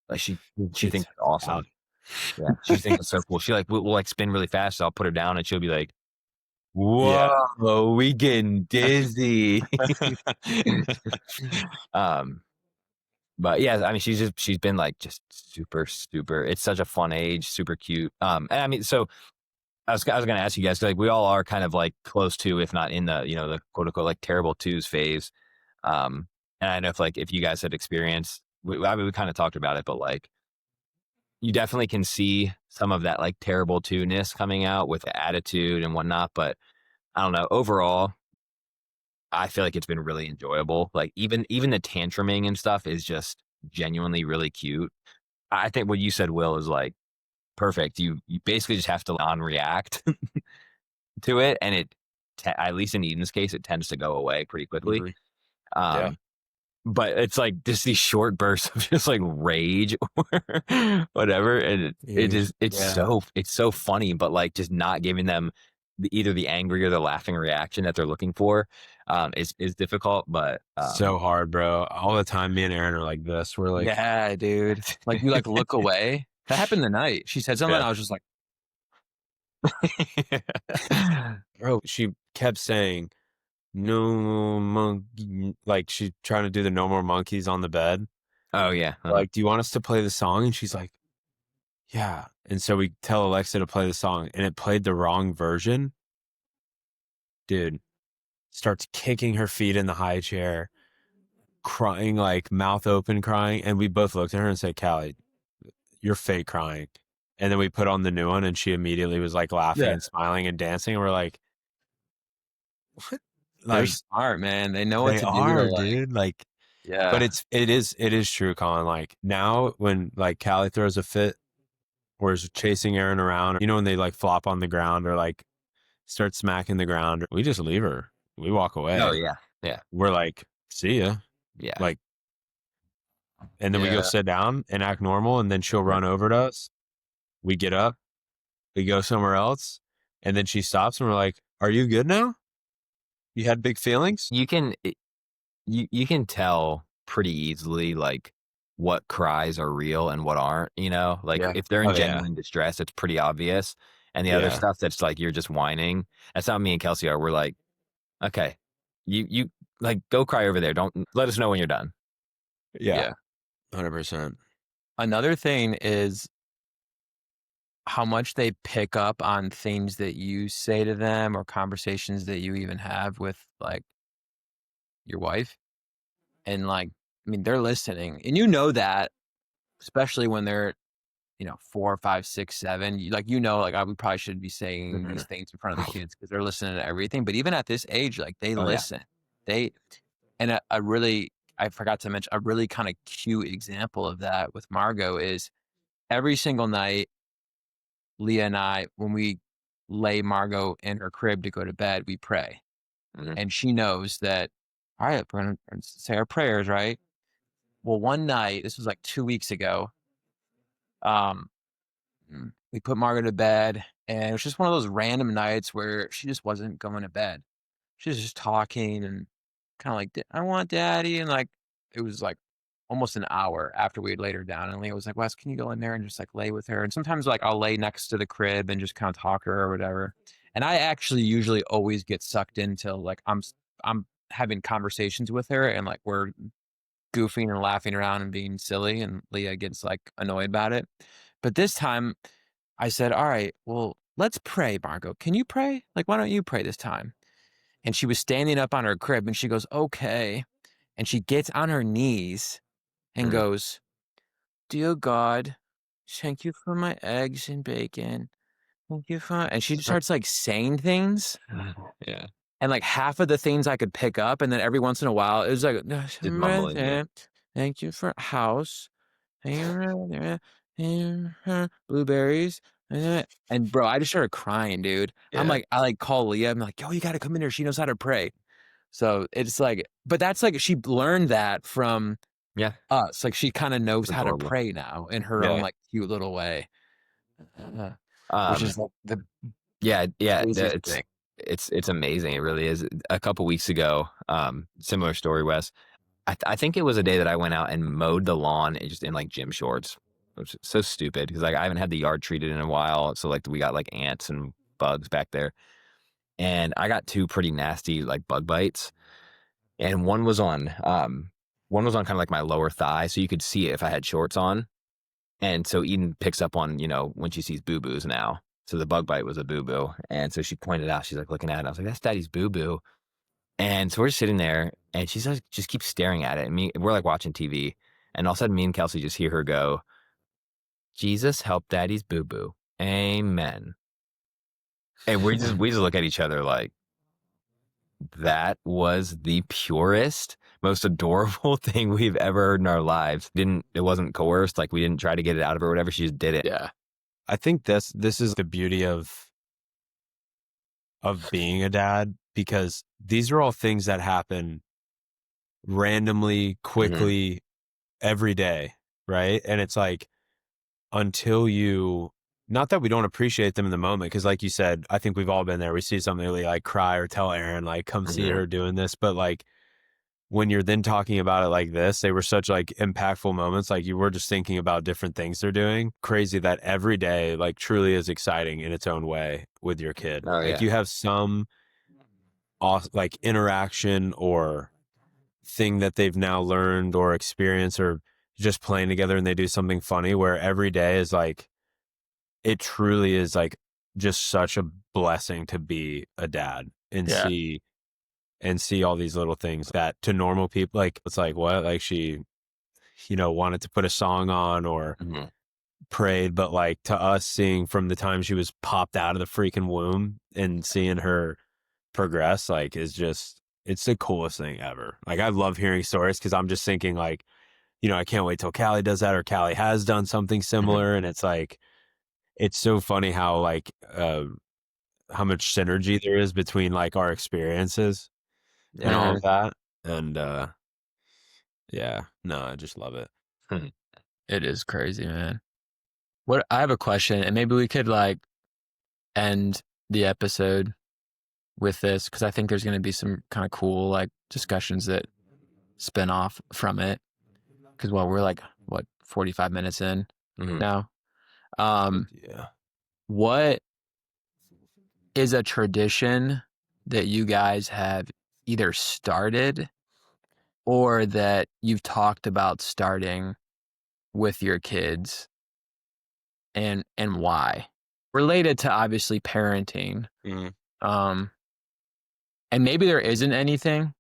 Like she thinks it's awesome. Yeah, she thinks it's so cool. She like we'll like spin really fast. So I'll put her down and she'll be like, "Whoa, we getting dizzy." But yeah, I mean, she's been like just super. It's such a fun age, super cute. And I mean, so I was going to ask you guys, like we all are kind of like close to, if not in the the quote unquote like terrible twos phase. And I know if you guys had experienced, we kind of talked about it, but like. You definitely can see some of that like terrible two-ness coming out with attitude and whatnot. But I don't know. Overall, I feel like it's been really enjoyable. Like even the tantruming and stuff is just genuinely really cute. I think what you said, Will, is like perfect. You basically just have to non-react to it. And it, at least in Eden's case, it tends to go away pretty quickly. But it's like just these short bursts of just like rage or whatever. And it's so funny, but like just not giving them either the angry or the laughing reaction that they're looking for is difficult, but so hard, bro. All the time me and Aaron are like this. We're like, yeah, dude. Like you like look away. That happened tonight. She said something. I was just like, bro, she kept saying, no monkey, like she's trying to do the no more monkeys on the bed. Oh yeah. Like, do you want us to play the song? And she's like, yeah. And so we tell Alexa to play the song and it played the wrong version. Dude starts kicking her feet in the high chair, crying, like mouth open crying. And we both looked at her and said, Callie, you're fake crying. And then we put on the new one and she immediately was like laughing and smiling and dancing. And we're like, what? they're Like, smart, man. They know what they to are, do. Like, dude. Like, yeah. but it is true, Colin. Like now when like Callie throws a fit or is chasing Aaron around, when they like flop on the ground or like start smacking the ground, we just leave her. We walk away. Oh yeah. Yeah. We're like, see ya. Yeah. Like, and then we go sit down and act normal. And then she'll run over to us. We get up, we go somewhere else. And then she stops and we're like, are you good now? You had big feelings? You can tell pretty easily like what cries are real and what aren't, you know? Like Yeah. if they're in Oh, yeah. genuine distress, it's pretty obvious. And the other Yeah. stuff that's like you're just whining. That's how me and Kelsey are. We're like, okay, you like go cry over there. Don't let us know when you're done. Yeah. 100%. Another thing is how much they pick up on things that you say to them or conversations that you even have with like your wife. And like, I mean, they're listening and you know that, especially when they're, 4, 5, 6, 7, like, we probably should be saying these things in front of the kids because they're listening to everything. But even at this age, like they Oh, yeah. listen, and I forgot to mention a really kind of cute example of that with Margot is every single night, Leah and I, when we lay Margot in her crib to go to bed, we pray. Mhm. And she knows that, all right, we're going to say our prayers, right? Well, one night, this was like 2 weeks ago, um, we put Margot to bed, and it was just one of those random nights where she just wasn't going to bed. She was just talking and kind of like, I want daddy. And like, it was like almost an hour after we had laid her down. And Leah was like, Wes, can you go in there and just like lay with her? And sometimes like I'll lay next to the crib and just kind of talk to her or whatever. And I actually usually always get sucked into like, I'm having conversations with her and like we're goofing and laughing around and being silly. And Leah gets like annoyed about it. But this time I said, all right, well, let's pray, Margot. Can you pray? Like, why don't you pray this time? And she was standing up on her crib and she goes, okay. And she gets on her knees and goes, dear God, thank you for my eggs and bacon. Thank you for, and she just starts like saying things. Yeah. And like half of the things I could pick up. And then every once in a while, it was like, Just mumbling. Yeah. thank you for house. Thank you for blueberries. And bro, I just started crying, dude. Yeah. I like call Leah. I'm like, yo, you got to come in here. She knows how to pray. So it's like, but that's like, she learned that from Yeah. us. Like she kind of knows how to Adorable. pray now in her own Yeah. like cute little way. Which Um, is like the yeah. craziest thing. It's amazing. It really is. A couple weeks ago, similar story, Wes. I think it was a day that I went out and mowed the lawn just in like gym shorts, which is so stupid because like I haven't had the yard treated in a while. So like we got like ants and bugs back there. And I got 2 pretty nasty like bug bites. And one was on kind of like my lower thigh. So you could see it if I had shorts on. And so Eden picks up on, when she sees boo-boos now. So the bug bite was a boo-boo. And so she pointed out, she's like looking at it. I was like, that's daddy's boo-boo. And so we're just sitting there and she's like, just keeps staring at it. And we're like watching TV. And all of a sudden me and Kelsey just hear her go, Jesus help daddy's boo-boo. Amen. And we just look at each other like, that was the purest, most adorable thing we've ever heard in our lives. It wasn't coerced. Like we didn't try to get it out of her or whatever. She just did it. Yeah. I think this is the beauty of being a dad, because these are all things that happen randomly, quickly, every day, right? And it's like, until you, not that we don't appreciate them in the moment, because like you said, I think we've all been there. We see something, we like cry or tell Aaron, like, come see her doing this. But like, when you're then talking about it like this, they were such like impactful moments. Like you were just thinking about different things they're doing. Crazy that every day like truly is exciting in its own way with your kid. Oh, yeah. Like you have some like interaction or thing that they've now learned or experienced, or just playing together and they do something funny, where every day is like, it truly is like just such a blessing to be a dad and see all these little things that to normal people, like, it's like, what? Like she, wanted to put a song on or prayed, but like to us, seeing from the time she was popped out of the freaking womb and seeing her progress, like, is just, it's the coolest thing ever. Like, I love hearing stories because I'm just thinking like, I can't wait till Callie does that, or Callie has done something similar. And it's like, it's so funny how like, how much synergy there is between like our experiences and all of that. And yeah, no, I just love it. It is crazy, man. I have a question, and maybe we could like end the episode with this, because I think there's going to be some kind of cool like discussions that spin off from it. Because we're like 45 minutes in Mhm. now. Yeah. What is a tradition that you guys have either started or that you've talked about starting with your kids, and why? Related to obviously parenting. Mhm. And maybe there isn't anything,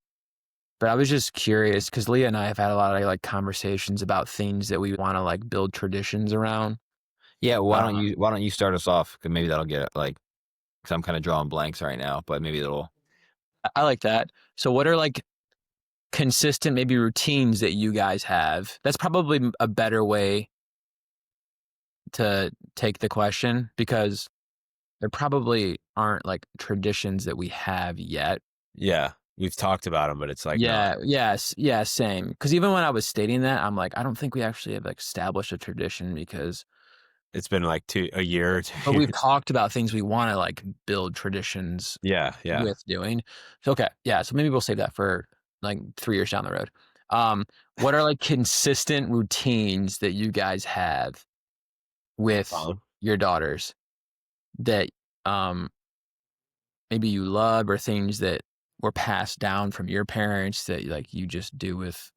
but I was just curious because Leah and I have had a lot of like conversations about things that we want to like build traditions around. Yeah, why Uh, don't you start us off? Because maybe that'll get it, like, because I'm kind of drawing blanks right now, but maybe it'll. I like that. So what are like consistent maybe routines that you guys have? That's probably a better way to take the question, because there probably aren't like traditions that we have yet. Yeah. We've talked about them, but it's like, Yeah, yes, yeah, same. Because even when I was stating that, I'm like, I don't think we actually have established a tradition, because it's been like a year or 2 but years. we've talked about things we want to like build traditions Yeah. Yeah. with doing. So, okay, yeah, so maybe we'll save that for like 3 years down the road. What are like consistent routines that you guys have with your daughters that maybe you love, or things that were passed down from your parents that like you just do with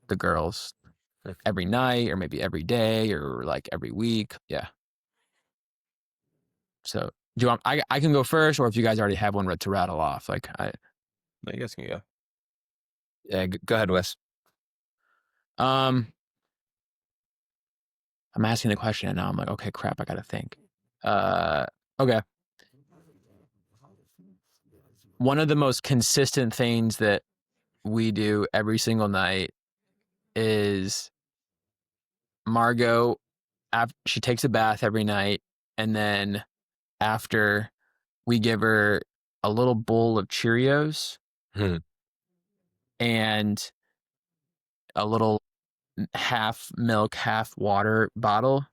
the girls every night, or maybe every day, or like every week? Yeah. So do you want, I can go first, or if you guys already have one to rattle off, like I guess you can go. Yeah, go ahead, Wes. I'm asking the question and now I'm like, okay, crap, I gotta think. Okay. One of the most consistent things that we do every single night is Margot, she takes a bath every night, and then after, we give her a little bowl of Cheerios Hmm. and a little half milk, half water bottle.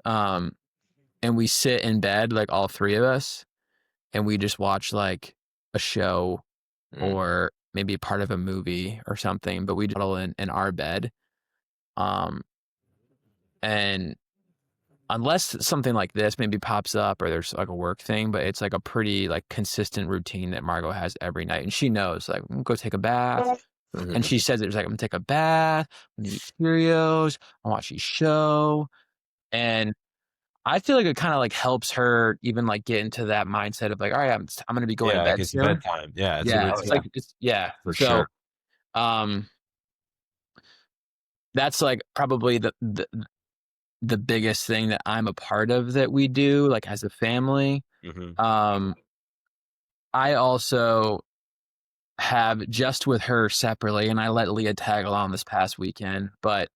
And we sit in bed, like all three of us, and we just watch like a show or maybe part of a movie or something, but we huddle in our bed. And unless something like this maybe pops up or there's like a work thing, but it's like a pretty like consistent routine that Margot has every night. And she knows, like, I'm gonna go take a bath. And she says it's like, I'm gonna take a bath, I'm gonna eat Cheerios, I'm gonna watch a show. And I feel like it kind of like helps her even like get into that mindset of like, all right, I'm gonna be going to Yeah. Like bed it's soon. bedtime. Yeah. It's a Yeah, routine. it's like For so sure. that's like probably the biggest thing that I'm a part of that we do like as a family. Mhm. I also have, just with her separately, and I let Leah tag along this past weekend, but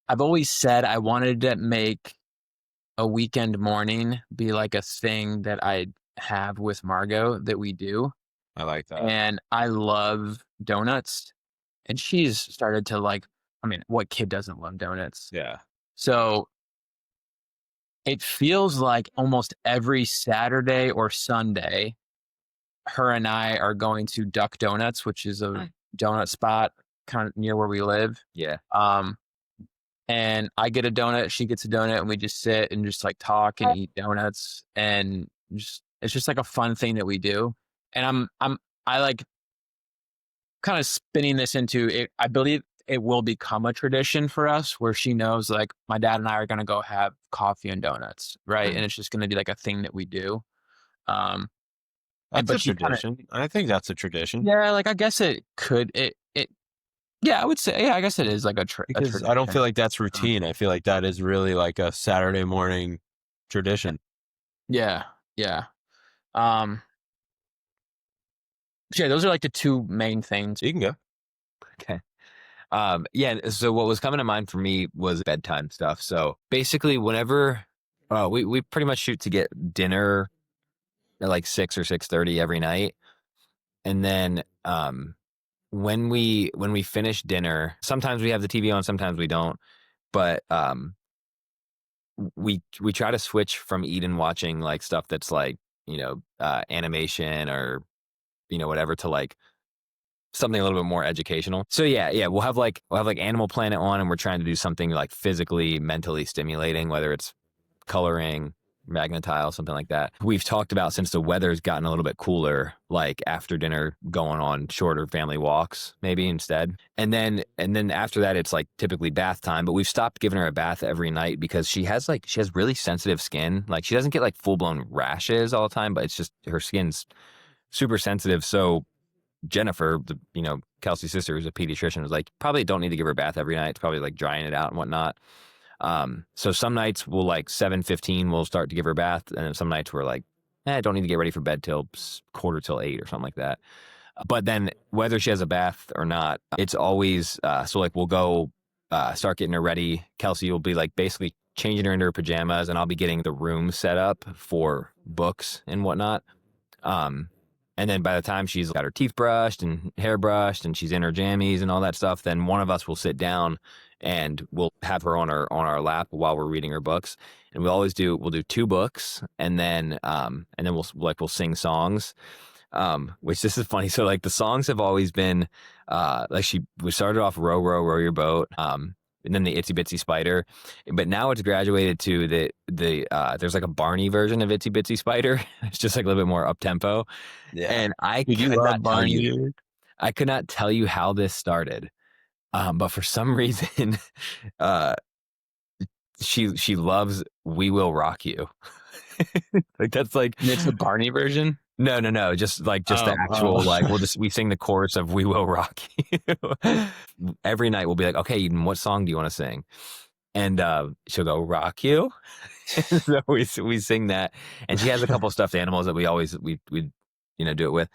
I've always said I wanted to make a weekend morning be like a thing that I have with Margot that we do. I like that. And I love donuts. And she's started to like, I mean, what kid doesn't love donuts? Yeah. So it feels like almost every Saturday or Sunday, her and I are going to Duck Donuts, which is a donut spot kind of near where we live. Yeah. And I get a donut, she gets a donut, and we just sit and just like talk and eat donuts, and just it's just like a fun thing that we do. And I like kind of spinning this into it. I believe it will become a tradition for us where she knows like my dad and I are gonna go have coffee and donuts, right? And it's just gonna be like a thing that we do. That's But a she kind of, tradition. I think that's a tradition yeah, like I guess it could yeah, I would say, yeah, I guess it is like a because I don't feel tradition. like that's routine. I feel like that is really like a Saturday morning tradition. Yeah, yeah. Um, so yeah, those are like the two main things. You can go. Okay. Yeah. So what was coming to mind for me was bedtime stuff. So basically, whenever we pretty much shoot to get dinner at like 6 or 6:30 every night, and then when we finish dinner, sometimes we have the TV on, sometimes we don't. But we try to switch from Eden watching like stuff that's like, animation or, whatever, to like something a little bit more educational. So yeah, we'll have like Animal Planet on, and we're trying to do something like physically, mentally stimulating, whether it's coloring, magnetile, something like that. We've talked about, since the weather's gotten a little bit cooler, like after dinner going on shorter family walks maybe instead. And then after that it's like typically bath time, but we've stopped giving her a bath every night because she has really sensitive skin. Like she doesn't get like full-blown rashes all the time, but it's just her skin's super sensitive. So Jennifer, Kelsey's sister, who's a pediatrician, was like, probably don't need to give her a bath every night. It's probably like drying it out and whatnot. So some nights we'll like 7:15 we'll start to give her a bath, and then some nights we're like, don't need to get ready for bed till 7:45 or something like that. But then whether she has a bath or not, it's always so like we'll go start getting her ready. Kelsey will be like basically changing her into her pajamas, and I'll be getting the room set up for books and whatnot. And then by the time she's got her teeth brushed and hair brushed and she's in her jammies and all that stuff, then one of us will sit down and we'll have her on our lap while we're reading her books. And we'll do 2 books, and then we'll sing songs. Which, this is funny. So like the songs have always been we started off row, row, row your boat. And then the Itsy Bitsy Spider, but now it's graduated to there's like a Barney version of Itsy Bitsy Spider. It's just like a little bit more up tempo. Yeah. And I Dude, you could love not tell Barney, you, dude. I could not tell you how this started. But for some reason, she loves "We Will Rock You." Like that's like It's the Barney version. No. Just the actual we sing the chorus of "We Will Rock You." Every night we'll be like, okay, Eden, what song do you want to sing? And she'll go, "Rock You." So we sing that, and she has a couple stuffed animals that we do it with.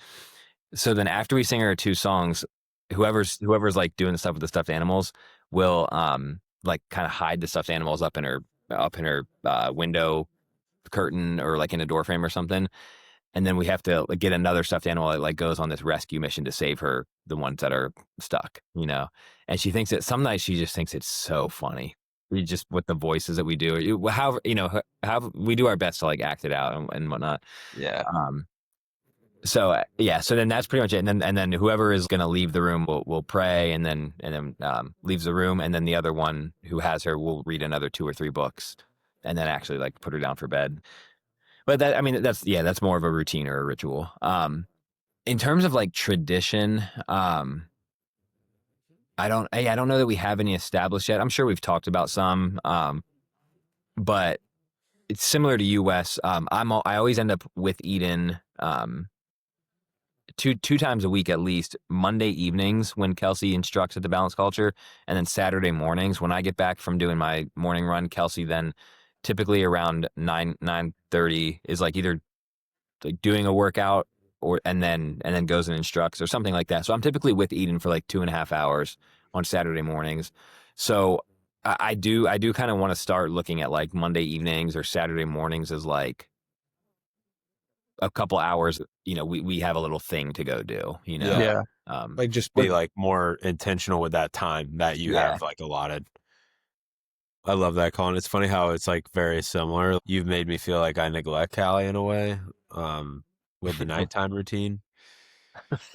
So then after we sing her 2 songs, whoever's like doing the stuff with the stuffed animals will like kind of hide the stuffed animals up in her window curtain or like in a door frame or something. And then we have to like get another stuffed animal that like goes on this rescue mission to save the ones that are stuck, And she thinks that some nights she just thinks it's so funny. We just, with the voices that we do, however, how we do our best to like act it out and whatnot. Yeah. So then that's pretty much it. And then whoever is going to leave the room will pray and then leaves the room. And then the other one who has her will read another 2 or 3 books and then actually like put her down for bed. But that's more of a routine or a ritual. In terms of like tradition, I don't know that we have any established yet. I'm sure we've talked about some, but it's similar to you, Wes. I always end up with Eden, two times a week at least. Monday evenings when Kelsey instructs at the Balanced Culture, and then Saturday mornings when I get back from doing my morning run. Kelsey then typically around 9:30 is like either like doing a workout and then goes and instructs or something like that. So I'm typically with Eden for like 2.5 hours on Saturday mornings. So I do kind of want to start looking at like Monday evenings or Saturday mornings as like a couple hours, we have a little thing to go do, Yeah. Like just be like more intentional with that time that you have like allotted. I love that, Colin. It's funny how it's like very similar. You've made me feel like I neglect Callie in a way, with the nighttime routine.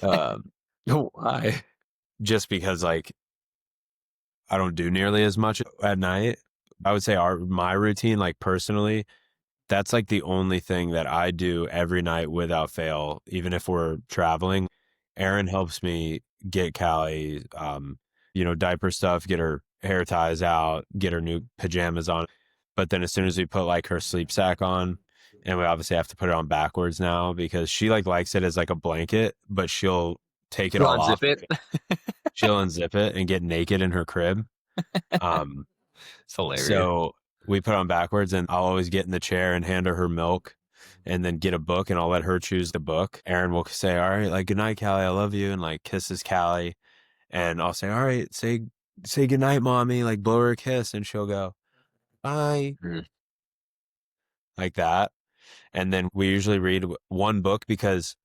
Why? Just because like I don't do nearly as much at night. I would say my routine, like personally, that's like the only thing that I do every night without fail, even if we're traveling. Aaron helps me get Callie, diaper stuff, get her hair ties out, get her new pajamas on. But then as soon as we put like her sleep sack on, and we obviously have to put it on backwards now because she like likes it as like a blanket, but she'll take it all off. It. She'll unzip it and get naked in her crib. It's hilarious. So we put on backwards, and I'll always get in the chair and hand her milk and then get a book, and I'll let her choose the book. Aaron will say, all right, like, good night, Callie, I love you, and like kisses Callie. And I'll say, all right, say good night, mommy, like blow her a kiss, and she'll go, bye. Like that. And then we usually read 1 book, because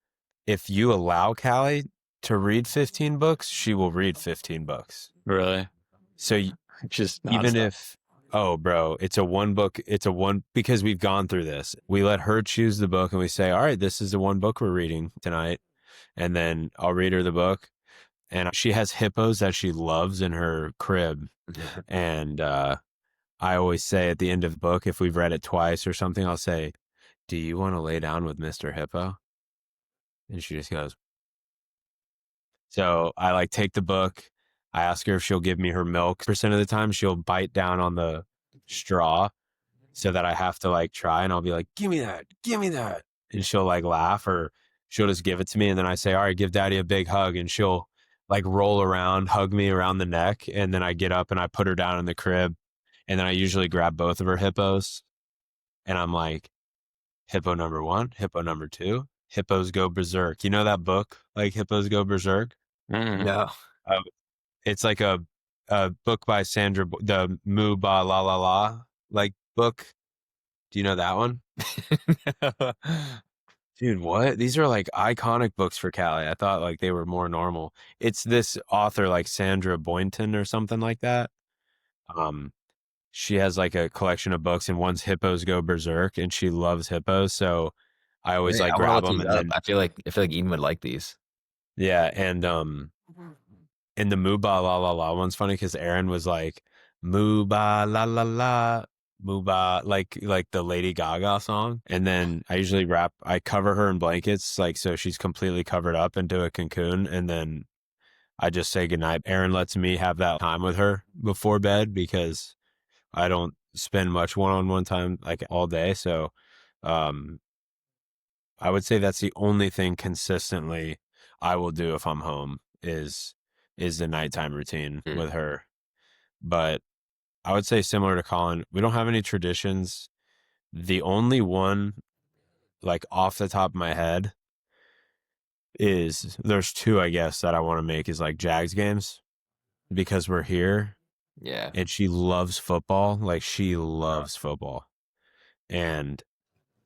if you allow Callie to read 15 books, she will read 15 books. Really? So Just even nonstop. if Oh, bro, it's a one book. It's a one because we've gone through this. We let her choose the book and we say, all right, this is the one book we're reading tonight. And then I'll read her the book. And she has hippos that she loves in her crib. And I always say at the end of the book, if we've read it twice or something, I'll say, do you want to lay down with Mr. Hippo? And she just goes. So I like take the book. I ask her if she'll give me her milk. Percent of the time, she'll bite down on the straw so that I have to like try. And I'll be like, give me that. Give me that. And she'll like laugh or she'll just give it to me. And then I say, all right, give daddy a big hug. And she'll like roll around, hug me around the neck. And then I get up and I put her down in the crib. And then I usually grab both of her hippos. And I'm like, hippo number 1, hippo number 2, hippos go berserk. You know that book, like Hippos Go Berserk? No. It's like a book by Sandra, the Moo Ba La La La like book. Do you know that one? Dude, what? These are like iconic books for Callie. I thought like they were more normal. It's this author like Sandra Boynton or something like that. She has like a collection of books and one's Hippos Go Berserk and she loves hippos. So I always Hey, like I wanna grab look them these and up. then, I feel like Eden would like these. yeah. And the Moo Ba La La La one's funny because Aaron was like, Moo Ba La La La, Moo Ba, like the Lady Gaga song. And then I usually I cover her in blankets, like so she's completely covered up into a cocoon. And then I just say goodnight. Aaron lets me have that time with her before bed because I don't spend much one-on-one time like all day. So um, I would say that's the only thing consistently I will do if I'm home is the nighttime routine with her. But I would say similar to Colin, we don't have any traditions. The only one like off the top of my head is there's two, I guess, that I want to make is like Jags games because we're here Yeah. and she loves football. Like she loves football. And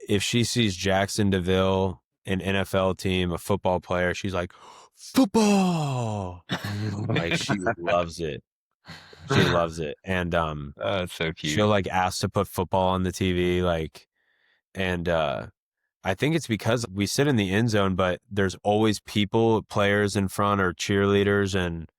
if she sees Jackson DeVille, an NFL team, a football player, she's like, football. Like she loves it. She loves it. And Oh, that's so cute. she'll like ask to put football on the TV, like, and I think it's because we sit in the end zone, but there's always people, players in front or cheerleaders and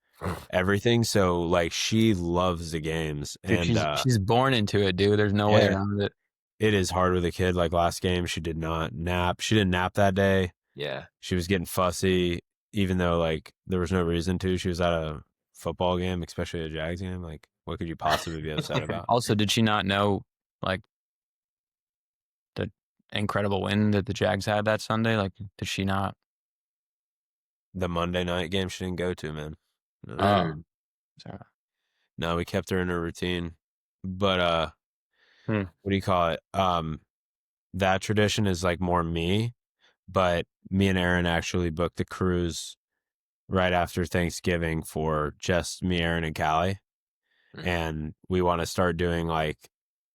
everything. So like she loves the games. Dude, And she's born into it, dude. There's no way yeah, around it. it is hard with a kid. Like last game, she did not nap. She didn't nap that day. Yeah. She was getting fussy, even though like there was no reason to. She was at a football game, especially a Jags game. Like, what could you possibly be upset about? Also, did she not know like the incredible win that the Jags had that Sunday? Like, did she not? The Monday night game she didn't go to, man. No. Oh, sorry. No, we kept her in her routine. But Hmm. what do you call it? That tradition is like more me, but me and Aaron actually booked the cruise right after Thanksgiving for just me, Aaron, and Callie. And we want to start doing like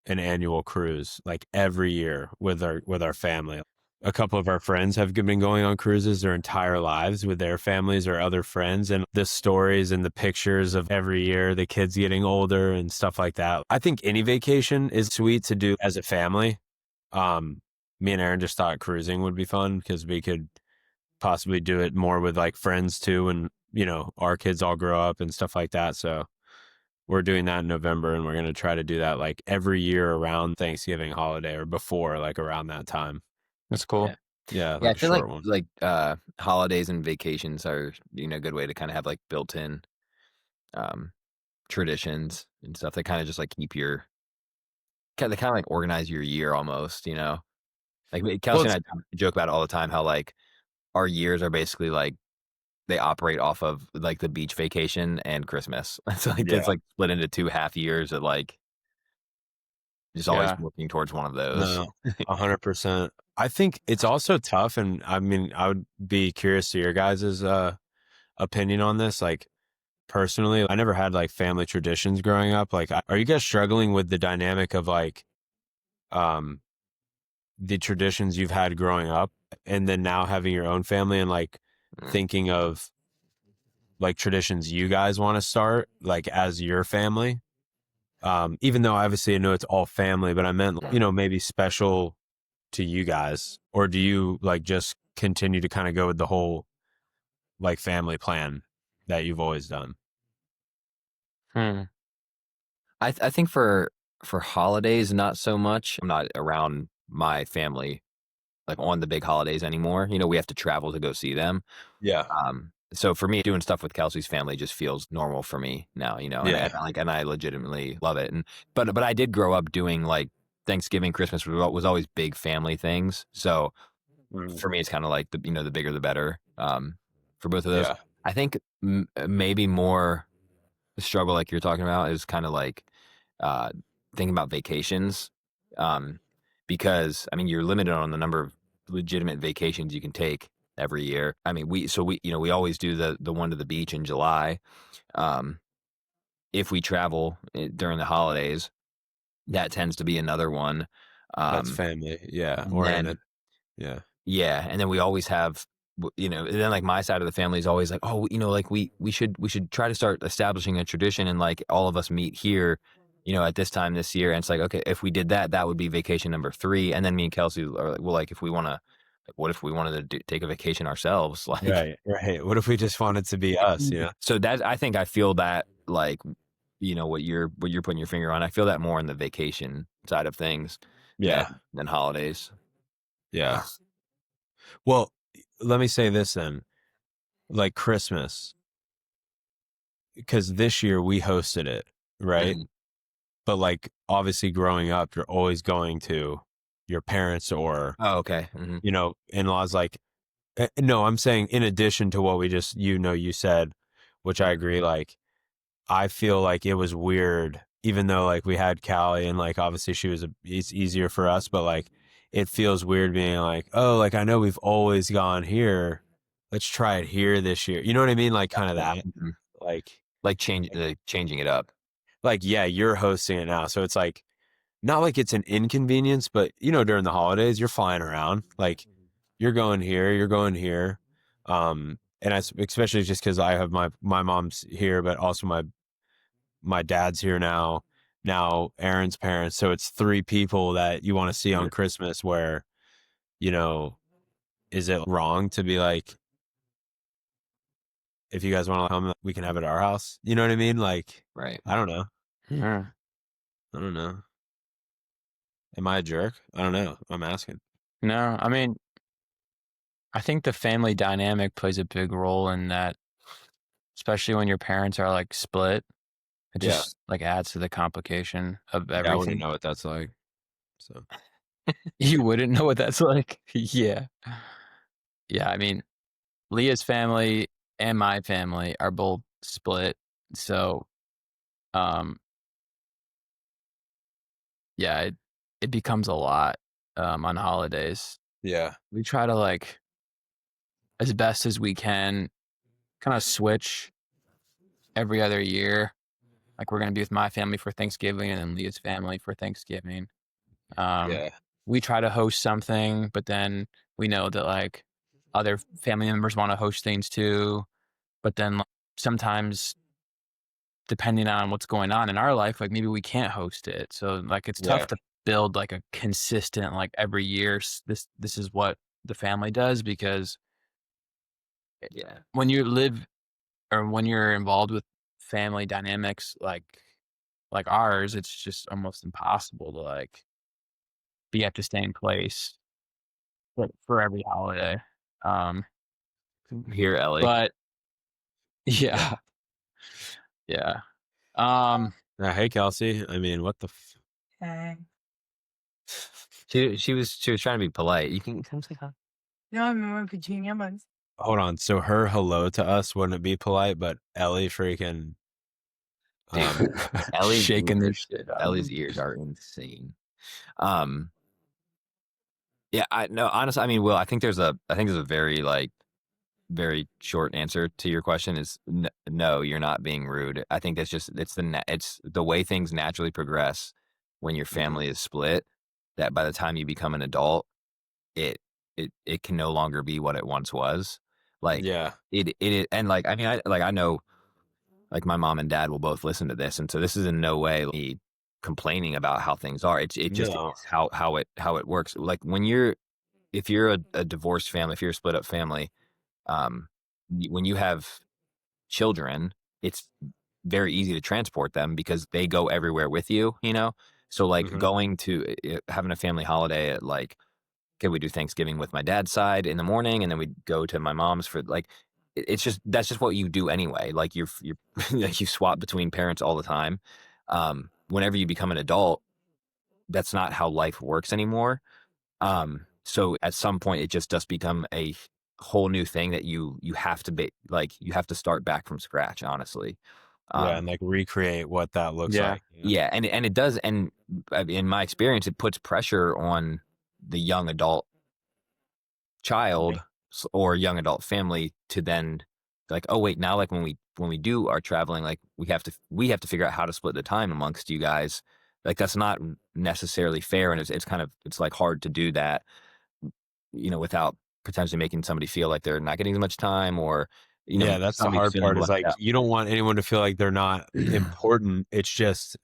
an annual cruise like every year with our family. A couple of our friends have been going on cruises their entire lives with their families or other friends, and the stories and the pictures of every year, the kids getting older and stuff like that. I think any vacation is sweet to do as a family. Me and Aaron just thought cruising would be fun because we could possibly do it more with like friends too. And, you know, our kids all grow up and stuff like that. So we're doing that in November and we're going to try to do that like every year around Thanksgiving holiday or before, like around that time. That's cool. Yeah. Yeah. Yeah, Like I a feel like short one. holidays and vacations are, a good way to kind of have like built-in traditions and stuff that kind of just like keep your they kind of like organize your year almost, Like Kelsey and I joke about it all the time how like our years are basically like they operate off of like the beach vacation and Christmas. So like it's like split into 2 half years of like just always working towards one of those. No, 100%. I think it's also tough. And I mean, I would be curious to your guys' opinion on this. Like personally, I never had like family traditions growing up. Like, are you guys struggling with the dynamic of like, the traditions you've had growing up and then now having your own family and like thinking of like traditions you guys want to start like as your family? Even though obviously I know it's all family, but I meant, you know, maybe special to you guys, or do you like just continue to kind of go with the whole like family plan that you've always done? Hmm. I think for holidays, not so much. I'm not around my family like on the big holidays anymore. You know, we have to travel to go see them. Yeah. So for me, doing stuff with Kelsey's family just feels normal for me now, you know, Yeah. and I legitimately love it. And but I did grow up doing like Thanksgiving, Christmas was always big family things. So for me, it's kind of like the, you know, the bigger the better. For both of those, Yeah. I think maybe more the struggle like you're talking about is kind of like uh, thinking about vacations, because I mean you're limited on the number of legitimate vacations you can take every year. I mean we you know we always do the one to the beach in July. Um, if we travel during the holidays, that tends to be another one. That's Um, family. Yeah. and Or in then it. Yeah. yeah, and then we always have, you know, and then like my side of the family is always like, oh, you know, like we should try to start establishing a tradition and like all of us meet here, you know, at this time this year. And it's like, okay, if we did that, that would be vacation number 3. And then me and Kelsey are like, well, like if we want to, like, what if we wanted to take a vacation ourselves? Like, Right. Right. What if we just wanted to be us? You know? so that I think I feel that like, you know, what you're putting your finger on. I feel that more on the vacation side of things Yeah. than holidays. Yeah. Well, let me say this then, like Christmas, because this year we hosted it, right? Mhm. But like obviously growing up, you're always going to your parents or, Oh, okay. Hmm. you know, in-laws. Like, no, I'm saying in addition to what we just, you know, you said, which I agree, like, I feel like it was weird, even though like we had Callie and like obviously it's easier for us, but like it feels weird being like, oh, like I know we've always gone here. Let's try it here this year. You know what I mean? Like kind of that. Mhm. Like, Like changing it up. yeah, you're hosting it now. So it's like not like it's an inconvenience, but you know, during the holidays, you're flying around. Like you're going here, you're going here. And especially just because I have my mom's here, but also my dad's here now Aaron's parents, so it's 3 people that you want to see on Christmas. Where, you know, is it wrong to be like, if you guys want to come, we can have it at our house, you know what I mean? Like, Right. I don't know. Yeah. I don't know. Am I a jerk? I don't know, I'm asking. No, I mean, I think the family dynamic plays a big role in that, especially when your parents are like split. It Yeah. just like adds to the complication of Yeah, I wouldn't everything. know what that's like, so You wouldn't know what that's like. Yeah. Yeah. I mean, Leah's family and my family are both split. So, um, yeah, it becomes a lot on holidays. yeah. We try to like, as best as we can, kind of switch every other year. Like we're gonna be with my family for Thanksgiving and then Leah's family for Thanksgiving. Um, Yeah. we try to host something, but then we know that like other family members want to host things too. But then like, sometimes, depending on what's going on in our life, like maybe we can't host it. So like it's Yeah. tough to build like a consistent like every year this is what the family does, because Yeah. when you live or when you're involved with family dynamics like ours, it's just almost impossible to like be at the same place for every holiday. Um, Here, Ellie. but Yeah. yeah, yeah. Um, Hey, Kelsey. I mean, what the She was trying to be polite. You can come say hi. hold on. So her hello to us wouldn't be polite, but Ellie freaking Dude, Ellie's shaking this ears. shit up. Ellie's ears are insane. Um, yeah, I no, honestly, I mean, Will, I think there's a very like very short answer to your question is no, you're not being rude. I think that's just it's the way things naturally progress when your family is split. That by the time you become an adult, it it can no longer be what it once was. Like yeah. and like I mean I know like my mom and dad will both listen to this, and so this is in no way me complaining about how things are. It just No. is how it works. Like if you're a divorced family, if you're a split up family, when you have children, it's very easy to transport them because they go everywhere with you, you know? So like Mhm. going to having a family holiday at like, okay, we do Thanksgiving with my dad's side in the morning and then we go to my mom's for like, it's just, that's just what you do anyway. Like you're like you swap between parents all the time. Whenever you become an adult, that's not how life works anymore. So at some point it just does become a whole new thing that you have to be like, you have to start back from scratch, honestly. Yeah, Um, and like recreate what that looks Yeah. like. yeah, and it does, and in my experience, it puts pressure on the young adult child or young adult family to then like, oh wait, now like when we do our traveling, like we have to figure out how to split the time amongst you guys. Like that's not necessarily fair, and it's kind of it's like hard to do that, you know, without potentially making somebody feel like they're not getting as much time, or you know, Yeah, that's the somebody's hard feeling part is left like out. you don't want anyone to feel like they're not important. It's just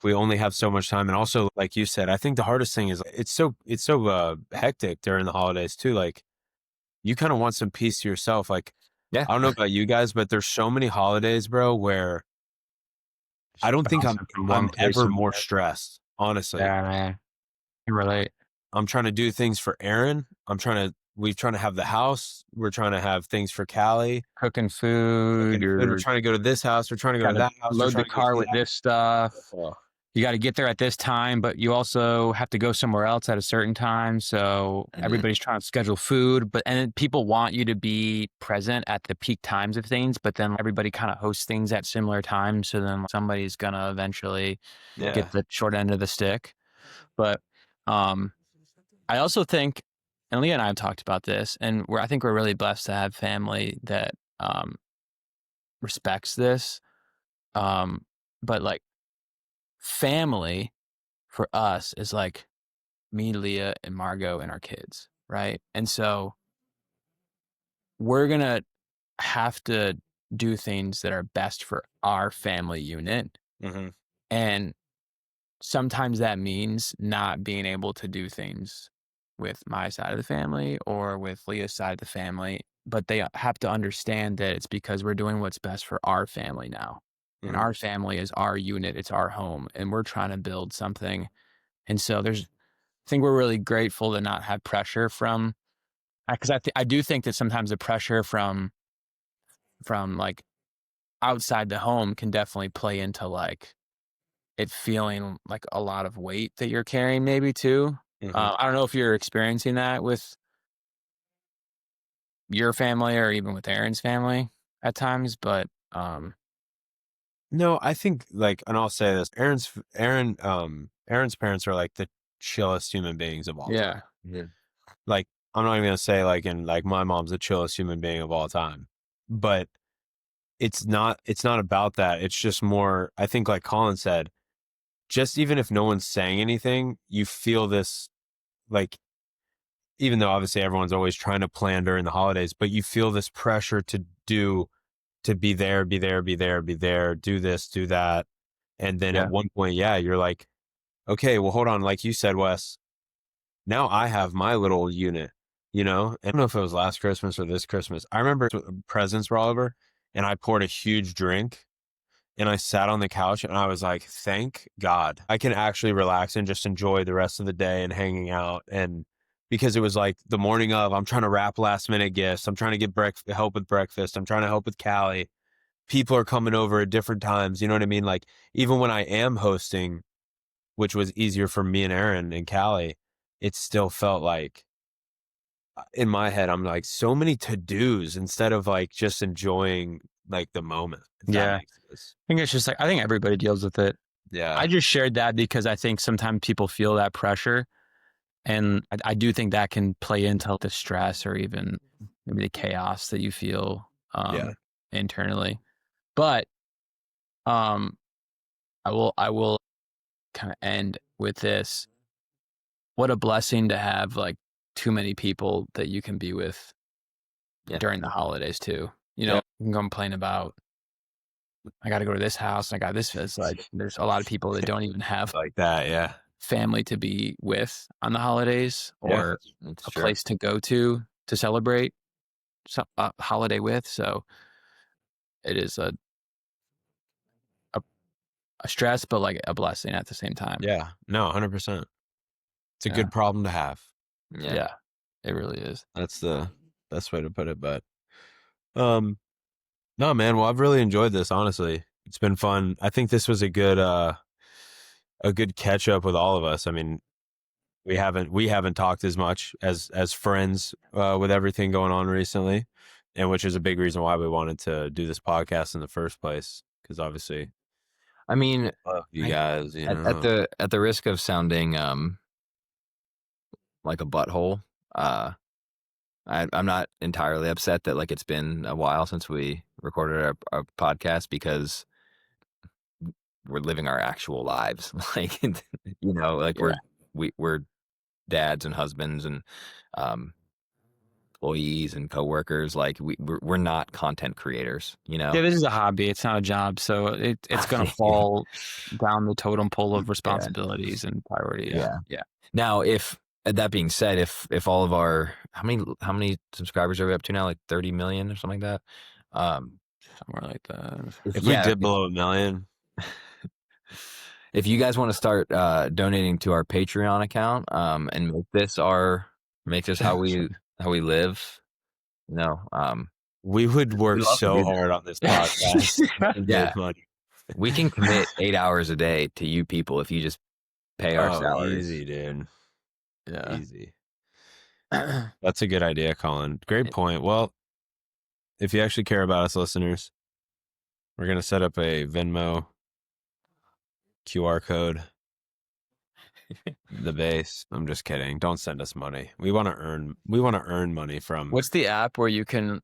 we only have so much time. And also, like you said, I think the hardest thing is it's so hectic during the holidays too. Like you kind of want some peace to yourself. Like Yeah, I don't know about you guys, but there's so many holidays, bro, where I don't think Bouncing from I'm one place ever to more the stressed. Honestly, Yeah, man. I can relate. I'm trying to do things for Aaron. We're trying to have the house. We're trying to have things for Callie. Cooking food, Cooking food. We're you're trying to go to this house. We're trying to go to gotta that house. We're load the trying to go car see with that. this stuff. Oh, You got to get there at this time, but you also have to go somewhere else at a certain time. So Mhm. everybody's trying to schedule food, and then people want you to be present at the peak times of things, but then everybody kind of hosts things at similar times. So then somebody's gonna eventually yeah. get the short end of the stick. But um, I also think, and Leah and I have talked about this, and I think we're really blessed to have family that respects this. But like family for us is like me, Leah, and Margot and our kids, right? And so we're gonna have to do things that are best for our family unit. Mm-hmm. And sometimes that means not being able to do things with my side of the family or with Leah's side of the family, but they have to understand that it's because we're doing what's best for our family now. And Mm-hmm. our family is our unit, it's our home, and we're trying to build something. And so I think we're really grateful to not have pressure from, because I do think that sometimes the pressure from like outside the home can definitely play into like it feeling like a lot of weight that you're carrying maybe too. Mm-hmm. I don't know if you're experiencing that with your family or even with Aaron's family at times, but No, I think like, and I'll say this: Aaron's parents are like the chillest human beings of all time. yeah. Like, I'm not even gonna say like, and like my mom's the chillest human being of all time, but it's not about that. It's just more. I think, like Colin said, just even if no one's saying anything, you feel this like, even though obviously everyone's always trying to plan during the holidays, but you feel this pressure to be there, be there, be there, be there, do this, do that. And then Yeah. at one point, yeah, you're like, okay, well, hold on. Like you said, Wes, now I have my little unit, you know? I don't know if it was last Christmas or this Christmas. I remember presents were all over and I poured a huge drink and I sat on the couch and I was like, thank God I can actually relax and just enjoy the rest of the day and hanging out. And because it was like the morning of, I'm trying to wrap last minute gifts. I'm trying to get help with breakfast. I'm trying to help with Callie. People are coming over at different times. You know what I mean? Like even when I am hosting, which was easier for me and Aaron and Callie, it still felt like in my head, I'm like so many to-dos instead of like just enjoying like the moment. If that Yeah. makes sense. I think it's just like, I think everybody deals with it. Yeah. I just shared that because I think sometimes people feel that pressure. And I do think that can play into the stress or even maybe the chaos that you feel Yeah. internally. But I will kind of end with this. What a blessing to have like too many people that you can be with Yeah. during the holidays too. You know, Yeah. you can complain about I got to go to this house. And I got this. It's like there's a lot of people that don't even have like that. Yeah. family to be with on the holidays or It's a true. place to go to celebrate a holiday with. So it is a stress, but like a blessing at the same time. Yeah. No, 100%. It's a Yeah. good problem to have. Yeah, it really is. That's the best way to put it. But, no, man. Well, I've really enjoyed this. Honestly, it's been fun. I think this was a good catch up with all of us. I mean, we haven't talked as much as friends with everything going on recently, and which is a big reason why we wanted to do this podcast in the first place. Because obviously, I mean, love you guys. You at know, the risk of sounding like a butthole, I'm not entirely upset that like it's been a while since we recorded our podcast because we're living our actual lives. Like, you know, like we're dads and husbands and employees and coworkers. Like we're not content creators, you know? Yeah, this is a hobby. It's not a job. So it's going to fall down the totem pole of responsibilities and priority. Yeah. Now, if that being said, if all of our how many subscribers are we up to now? Like 30 million or something like that. Somewhere like that. if we dip below 1 million, if you guys want to start donating to our Patreon account and make this how we live, you know, we would work We'd love to so do that. hard on this podcast. and Yeah. make money. we can commit 8 hours a day to you people if you just pay our salaries. Easy, dude. Yeah. Easy. That's a good idea, Colin. Great point. Well, if you actually care about us, listeners, we're gonna set up a Venmo QR code. The base. I'm just kidding. Don't send us money. We want to earn money from What's the app where you can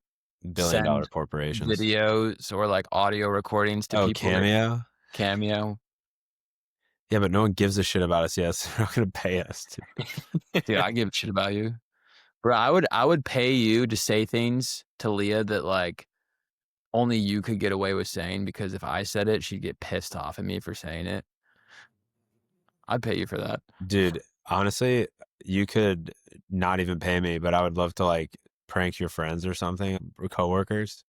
billion-dollar corporations. videos or like audio recordings to people? Cameo. Cameo. Yeah, but no one gives a shit about us yet. So they're not gonna pay us. Dude, I give a shit about you. Bro, I would pay you to say things to Leah that like only you could get away with saying, because if I said it, she'd get pissed off at me for saying it. I'd pay you for that. Dude, honestly, you could not even pay me, but I would love to like prank your friends or something, or coworkers.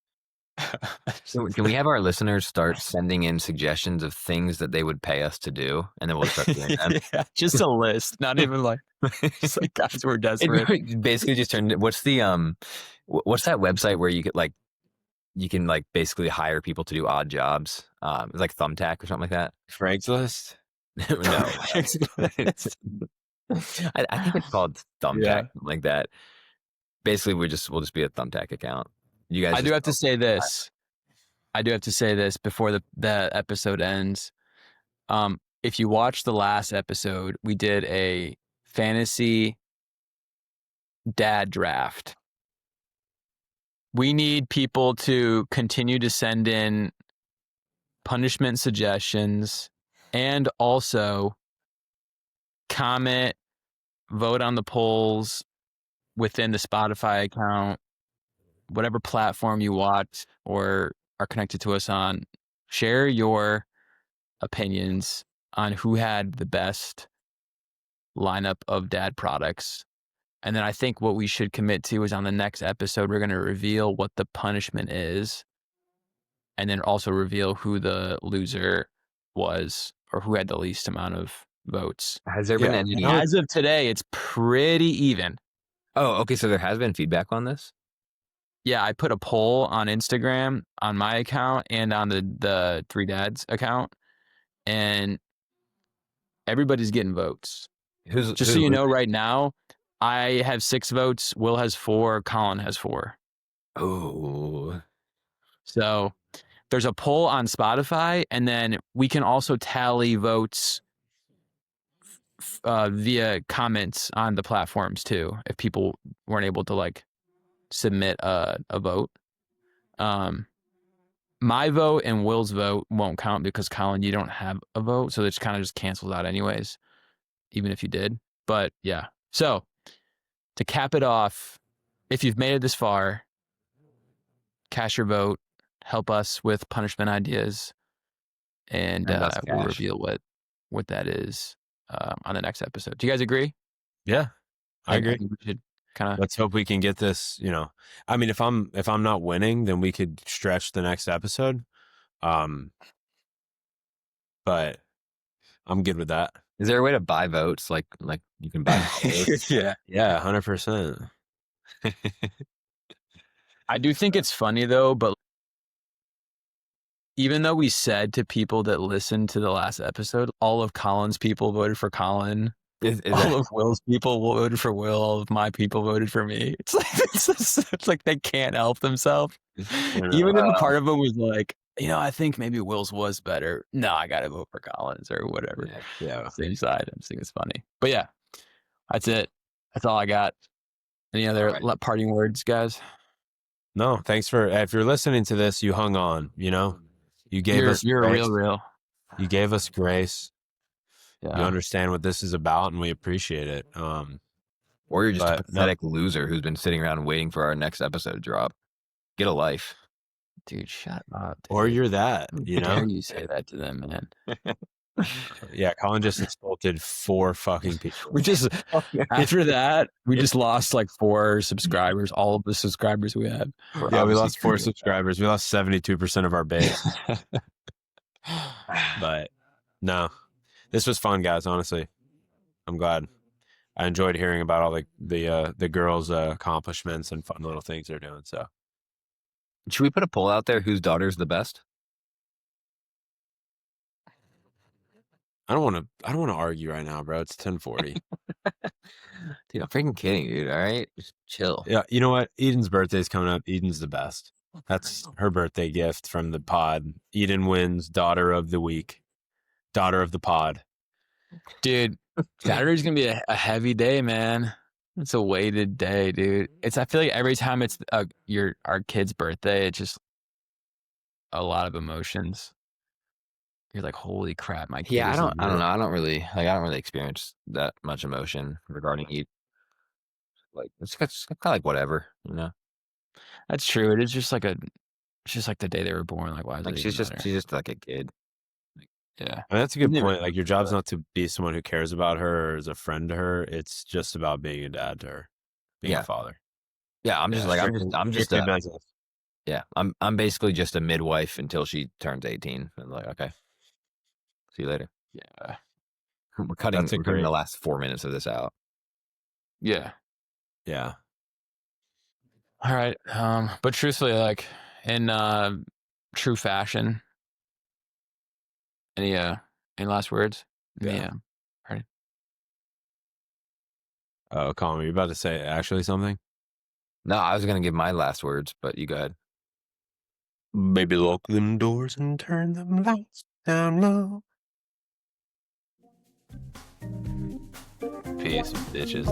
So can we have our listeners start sending in suggestions of things that they would pay us to do, and then we'll start doing them? Yeah, just a list, not even like, just like guys, we're desperate. It basically just turned. What's that website where you can like basically hire people to do odd jobs? It's like Thumbtack or something like that. Craigslist? No, I think it's called Thumbtack, something like that. Basically, we'll just be a Thumbtack account. You guys. I do have to say this. Before the episode ends. If you watch the last episode, we did a fantasy dad draft. We need people to continue to send in punishment suggestions and also comment, vote on the polls within the Spotify account, whatever platform you watch or are connected to us on. Share your opinions on who had the best lineup of dad products. And then I think what we should commit to is on the next episode, we're going to reveal what the punishment is, and then also reveal who the loser was or who had the least amount of votes. Has there been any? As of today, it's pretty even. Oh, okay. So there has been feedback on this? Yeah, I put a poll on Instagram on my account and on the Three Dads account, and everybody's getting votes. Just so you know, right now, I have 6 votes. Will has 4. Colin has 4. Oh. So there's a poll on Spotify, and then we can also tally votes via comments on the platforms too, if people weren't able to like submit a vote. My vote and Will's vote won't count because Colin, you don't have a vote, so it kind of just cancels out anyways, even if you did. But yeah, so to cap it off, if you've made it this far, cast your vote. help us with punishment ideas, and And us we'll cash. reveal what that is on the next episode. Do you guys agree? Yeah, I agree. think we should kind of. Let's hope we can get this, I mean, if I'm not winning, then we could stretch the next episode. But I'm good with that. Is there a way to buy votes? Like you can buy votes? Yeah. Yeah, 100%. I do think it's funny though, but even though we said to people that listened to the last episode, all of Colin's people voted for Colin. All of Will's people voted for Will. All of my people voted for me. It's like it's like they can't help themselves. Even if a part of them was like, I think maybe Will's was better. No, I got to vote for Colin's or whatever. Yeah. Same side. I just think it's funny. But yeah, that's it. That's all I got. Any other parting words, guys? No, thanks if you're listening to this, you hung on, you gave us You're grace. real. You gave us grace. Yeah. You understand what this is about, and we appreciate it. Or you're just a pathetic loser who's been sitting around waiting for our next episode to drop. Get a life. Dude, shut up. Dude. Or you're that, How dare you say that to them, man? Yeah, Colin just insulted 4 fucking people. We just after that, we just lost like 4 subscribers. All of the subscribers we had. Yeah, we lost 4 subscribers. We lost 72% of our base. But no, this was fun, guys. Honestly, I'm glad. I enjoyed hearing about all the girls' accomplishments and fun little things they're doing. So, should we put a poll out there? Whose daughter's the best? I don't want to argue right now, bro. It's 10:40. Dude, I'm freaking kidding, dude. All right, just chill. Yeah, you know what? Eden's birthday's coming up. Eden's the best. That's her birthday gift from the pod. Eden wins Daughter of the Week, Daughter of the Pod. Dude, Saturday's gonna be a heavy day, man. It's a weighted day, dude. I feel like every time it's our kid's birthday, it's just a lot of emotions. You're like, holy crap, my kid. Yeah, I don't know. I don't really experience that much emotion regarding Eden. Like it's kind of like whatever, That's true. It is just like the day they were born. Like, why is like it she's even just like a kid. yeah. I mean, that's a good point. Like, your job's not to be someone who cares about her or is a friend to her. It's just about being a dad to her, being a father. Yeah, I'm just I'm basically just a midwife until she turns 18. I'm like, okay, see you later. Yeah. We're cutting the last 4 minutes of this out. Yeah. Yeah. All right. But truthfully, like in true fashion, any last words? Yeah. Ready? Oh, Colin, were you about to say actually something? No, I was gonna give my last words, but you go ahead. Baby, lock them doors and turn them lights down low. Peace, bitches.